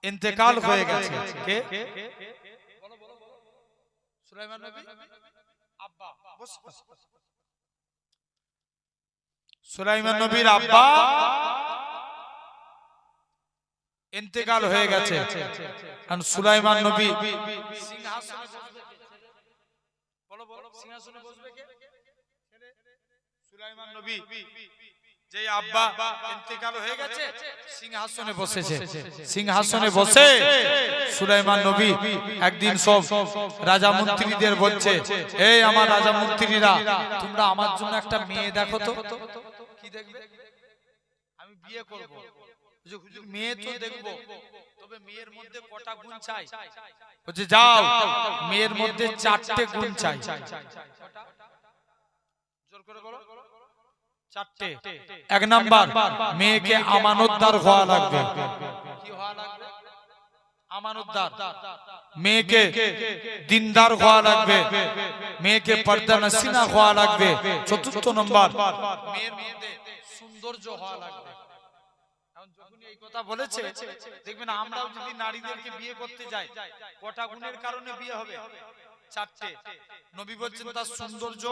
ইন্তেকাল হয়ে গেছে কে বলো বলো সুলাইমান নবী আব্বা সুলাইমান নবীর আব্বা ইন্তেকাল হয়ে গেছে আর সুলাইমান নবী সিংহাসনে বসবে বলো বলো সিংহাসনে বসবে কে সুলাইমান নবী যে আব্বা ইন্তেকাল হয়ে গেছে সিংহাসনে বসেছে সিংহাসনে বসে সুলাইমান নবী একদিন সব রাজা মন্ত্রীদের বলছে এই আমার রাজা মন্ত্রীরা তোমরা আমার জন্য একটা মেয়ে দেখো তো কি দেখবে আমি বিয়ে করব যে হুজুর মেয়ে তো দেখব তবে মেয়ের মধ্যে কটা গুণ চাই বলছে যাও মেয়ের মধ্যে চারটে গুণ চাই কটা জোর করে বলো চারটে এক নাম্বার মেয়েকে আমানতদার হওয়া লাগবে কি হওয়া লাগবে আমানতদার মেয়েকে দিনদার হওয়া লাগবে মেয়েকে পর্দা নশিনা হওয়া লাগবে চতুর্থ নাম্বার মেয়ের মধ্যে সৌন্দর্য হওয়া লাগবে এখন যখন এই কথা বলেছে দেখবেন আমরাও যদি নারীদেরকে বিয়ে করতে যাই কটা গুণের কারণে বিয়ে হবে চারটে। নবী বলছেন তার সৌন্দর্য,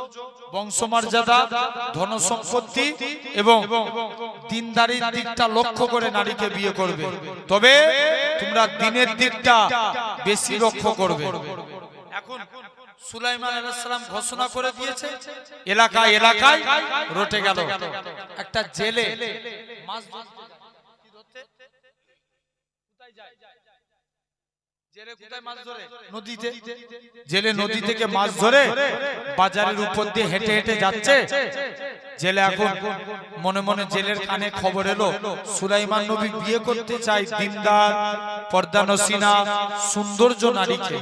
বংশমর্যাদা, ধন সম্পত্তি এবং দিনদারির দিকটা লক্ষ্য করে নারীকে বিয়ে করবে। তবে তোমরা দিনের দিকটা বেশি লক্ষ্য করবে। এখন সুলাইমান আলাইহিস সালাম ঘোষণা করে দিয়েছে, এলাকায় এলাকায় রটে গেল। একটা জেলে মাছ ধরতে কোথায় যায়? জেলে কোথায় মাছ ধরে? নদীতে। জেলে নদী থেকে মাছ ধরে বাজারের উপর দিয়ে হেঁটে হেঁটে যাচ্ছে। জেলে এখন মনে মনে জেলের কানে খবর এলো সুলাইমান নবী বিয়ে করতে চায় দিনদার, পর্দানসিনা, সৌন্দর্য নারীকে।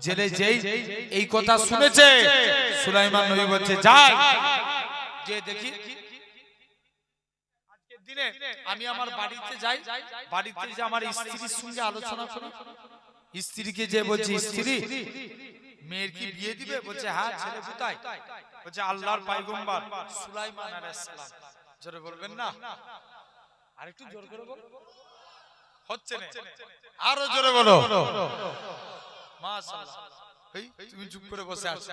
জেলে যেই এই কথা শুনেছে, সুলাইমান নবী বলছে যাই যে দেখি আজকের দিনে আমি আমার বাড়িতে যাই, বাড়িতে যে আমার স্ত্রীর সঙ্গে আলোচনা করি। স্ত্রীকে যে বলছে, স্ত্রী মেয়ের কি বিয়ে দিবে? বলছে হ্যাঁ। ছেলে কোথায়? বলছে আল্লাহর পয়গম্বর সুলাইমান আলাইহিস সালাম। জোরে বলবেন না? আরেকটু জোরে করে বলো। হচ্ছে না, আরো জোরে বলো। মাশাআল্লাহ। এই তুমি চুপ করে বসে আছো,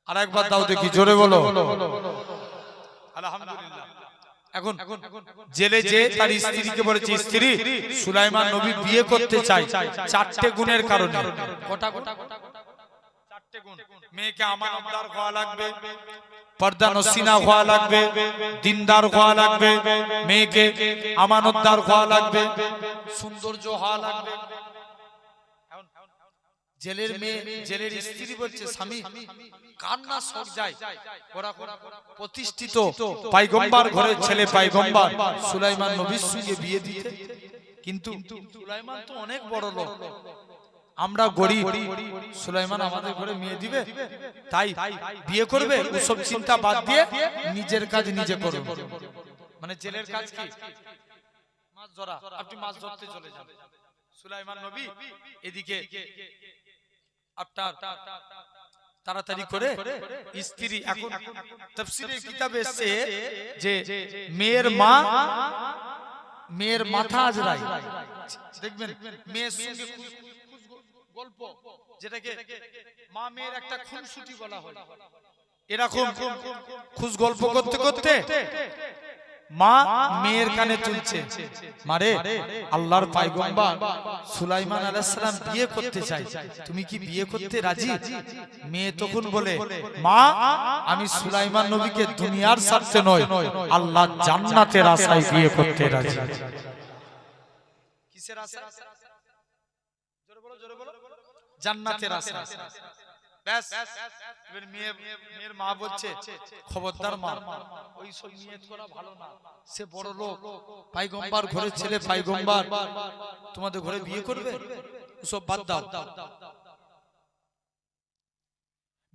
আরেকবার দাও দেখি, জোরে বলো। আলহামদুলিল্লাহ। এখন জেলে যে তার স্ত্রীকে বলেছে, স্ত্রী সুলাইমান নবী বিয়ে করতে চায় চারটে গুণের কারণে। কটা গুণ? চারটে গুণ। মেয়েকে আমানতদার হওয়া লাগবে, পর্দানসিনা হওয়া লাগবে, দিনদার হওয়া লাগবে, মেয়েকে আমানতদার হওয়া লাগবে, সৌন্দর্য হওয়া লাগবে। জেলের মেয়ে, জেলের স্ত্রী বলছে স্বামী কার না শখ যায় ওরা প্রতিষ্ঠিত পয়গম্বর ঘরের ছেলে পয়গম্বর সুলাইমান নবীর সঙ্গে বিয়ে দিতে, কিন্তু সুলাইমান তো অনেক বড় লোক, আমরা গরিব, সুলাইমান আমাদের ঘরে মেয়ে দিবে তাই বিয়ে করবে? ওসব চিন্তা বাদ দিয়ে নিজের কাজ নিজে করবে। মানে জেলের কাজ কি? মাছ ধরা। আপনি মাছ ধরতে চলে যান। সুলাইমান নবী এদিকে আপনার তাড়াতাড়ি করে স্ত্রী, এখন তাফসীরের কিতাবে এসেছে যে মেয়ের মা মেয়ের মাথা আজরায়, দেখবেন মেয়ের সঙ্গে গল্প, যেটাকে মা মেয়ের একটা খুনসুটি বলা হয়, এরকম খুশ গল্প করতে করতে মা মেয়ের কানে তুলছে, মারে আল্লাহর পয়গম্বর সুলাইমান আলাইহিস সালাম বিয়ে করতে চায়, তুমি কি বিয়ে করতে রাজি? মেয়ে তখন বলে, মা আমি সুলাইমান নবীকে দুনিয়ার স্বার্থে নয় আল্লাহর জান্নাতের আশায় বিয়ে করতে রাজি। কিসের আশা? জোরে বলো, জোরে বলো। জান্নাতের আশা। ব্যাস। এবার মেয়ের মা বলছে, খবরদার মা, ওই সব নিয়ত করা ভালো না, সে বড় লোক, পয়গম্বর ঘরের ছেলে পয়গম্বর, তোমাদের ঘরে বিয়ে করবে, সব বাদ দাও।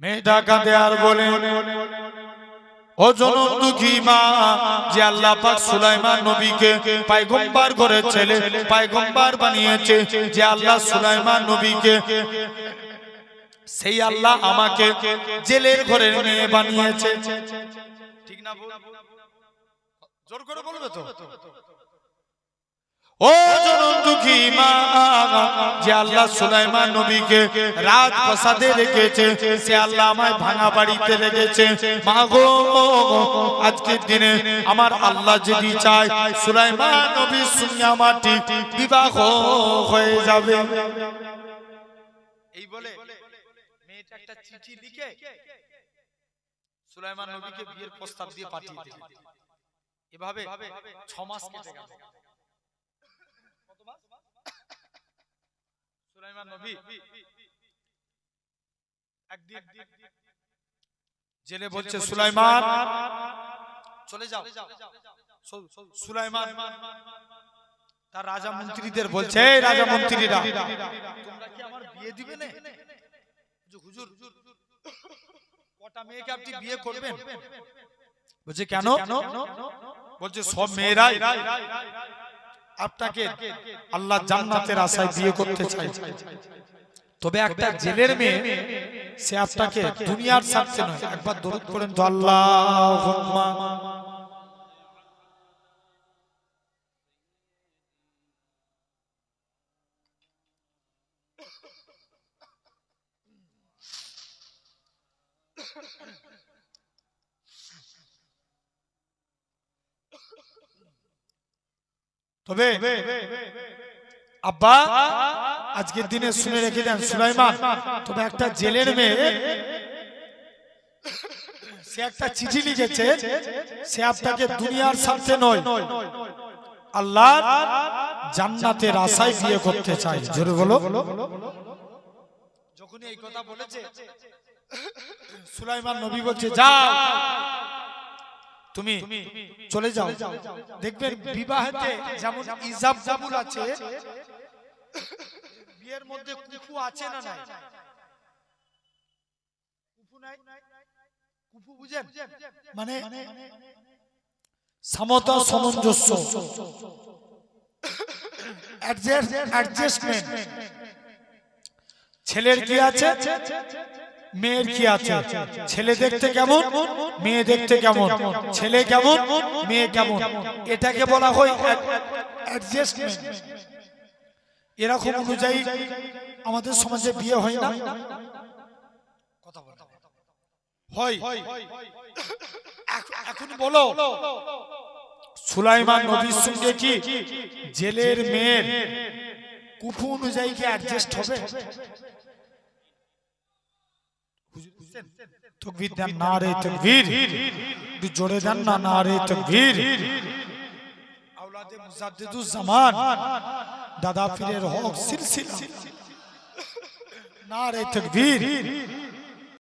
মেয়েটা কাঁদে আর বলে, ও জনম দুঃখী মা, যে আল্লাহ পাক সুলাইমান নবীকে পয়গম্বর ঘরের ছেলে পয়গম্বর বানিয়েছে, যে আল্লাহ সুলাইমান নবীকে, সেই আল্লাহ আমাকে জেলের ঘরের মেয়ে বানিয়েছে। ঠিক না? জোর করে বলবে তো। ও জনম দুঃখী মা, যে আল্লাহ সুলাইমান নবীকে রাজপ্রাসাদে রেখেছে, সে আল্লাহ আমায় ভাঙা বাড়িতে রেখেছে। মা গো, আজকের দিনে আমার আল্লাহ যদি চায় সুলাইমান নবীর সঙ্গে আমার ঠিক বিবাহ হয়ে যাবে। এই বলে মেয়েটা একটা চিঠি লিখে সুলাইমান নবীকে বিয়ের প্রস্তাব দিয়ে পাঠিয়ে দিল। এভাবে 6 মাস কেটে গেল। কত মাস? সুলাইমান নবী একদিন জেলে বলছে, সুলাইমান চলে যাও। সুলাইমান তার রাজা মন্ত্রীদের বলছে, রাজা মন্ত্রীরা তোমরা কি আমার বিয়ে দিবে না? হুজুর কটা মেয়েকে আপনি বিয়ে করবেন? বলছে কেন? বলছে সব মেয়েরাই আপনাকে আল্লাহ জান্নাতের আশায় বিয়ে করতে চায়, তবে একটা জেলের মেয়ে সে আপনাকে দুনিয়ার স্বার্থে নয়। একবার দরুদ পড়েন তো, আল্লাহুম্মা। তবে আব্বা আজকের দিনে শুনে রেখে দেন সুলাইমান, তবে একটা জেলের মেয়ে সে একটা চিঠি লিখেছে, সে আপনাকে দুনিয়ার স্বার্থে নয় আল্লাহ জান্নাতের আশায় বিয়ে করতে চায়। জোরে বলো। যখন এই কথা বলেছে সুলাইমান নবী বলছে যাও তুমি চলে যাও। দেখবেন বিবাহেতে যেমন ইজাব কবুল আছে, বিয়ের মধ্যে কুফু আছে না নাই? কুফু নাই? কুফু বুঝেন? মানে সমতা সামঞ্জস্য, অ্যাডজাস্টমেন্ট। ছেলের কি আছে, মেয়ের কি আছে? ছেলে দেখতে কেমন, মেয়ে দেখতে কেমন, ছেলে কেমন, মেয়ে কেমন, এটাকে বলা হয় অ্যাডজাস্টমেন্ট। এরকম অনুযায়ী আমাদের সমাজে বিয়ে হয় না? কথা বলো। হয়। এখন বলো সুলাইমান নবীর সঙ্গে কি জেলের মেয়ের কুফু অনুযায়ী কি অ্যাডজাস্ট হবে? তাকবীর দেন, নারে তাকবীর। একটু জোরে দেন না, নারে তাকবীর। আওলাদে মুজাদ্দিদুজ জামান দাদা পীরের হক সিলসিলা, নারে তাকবীর।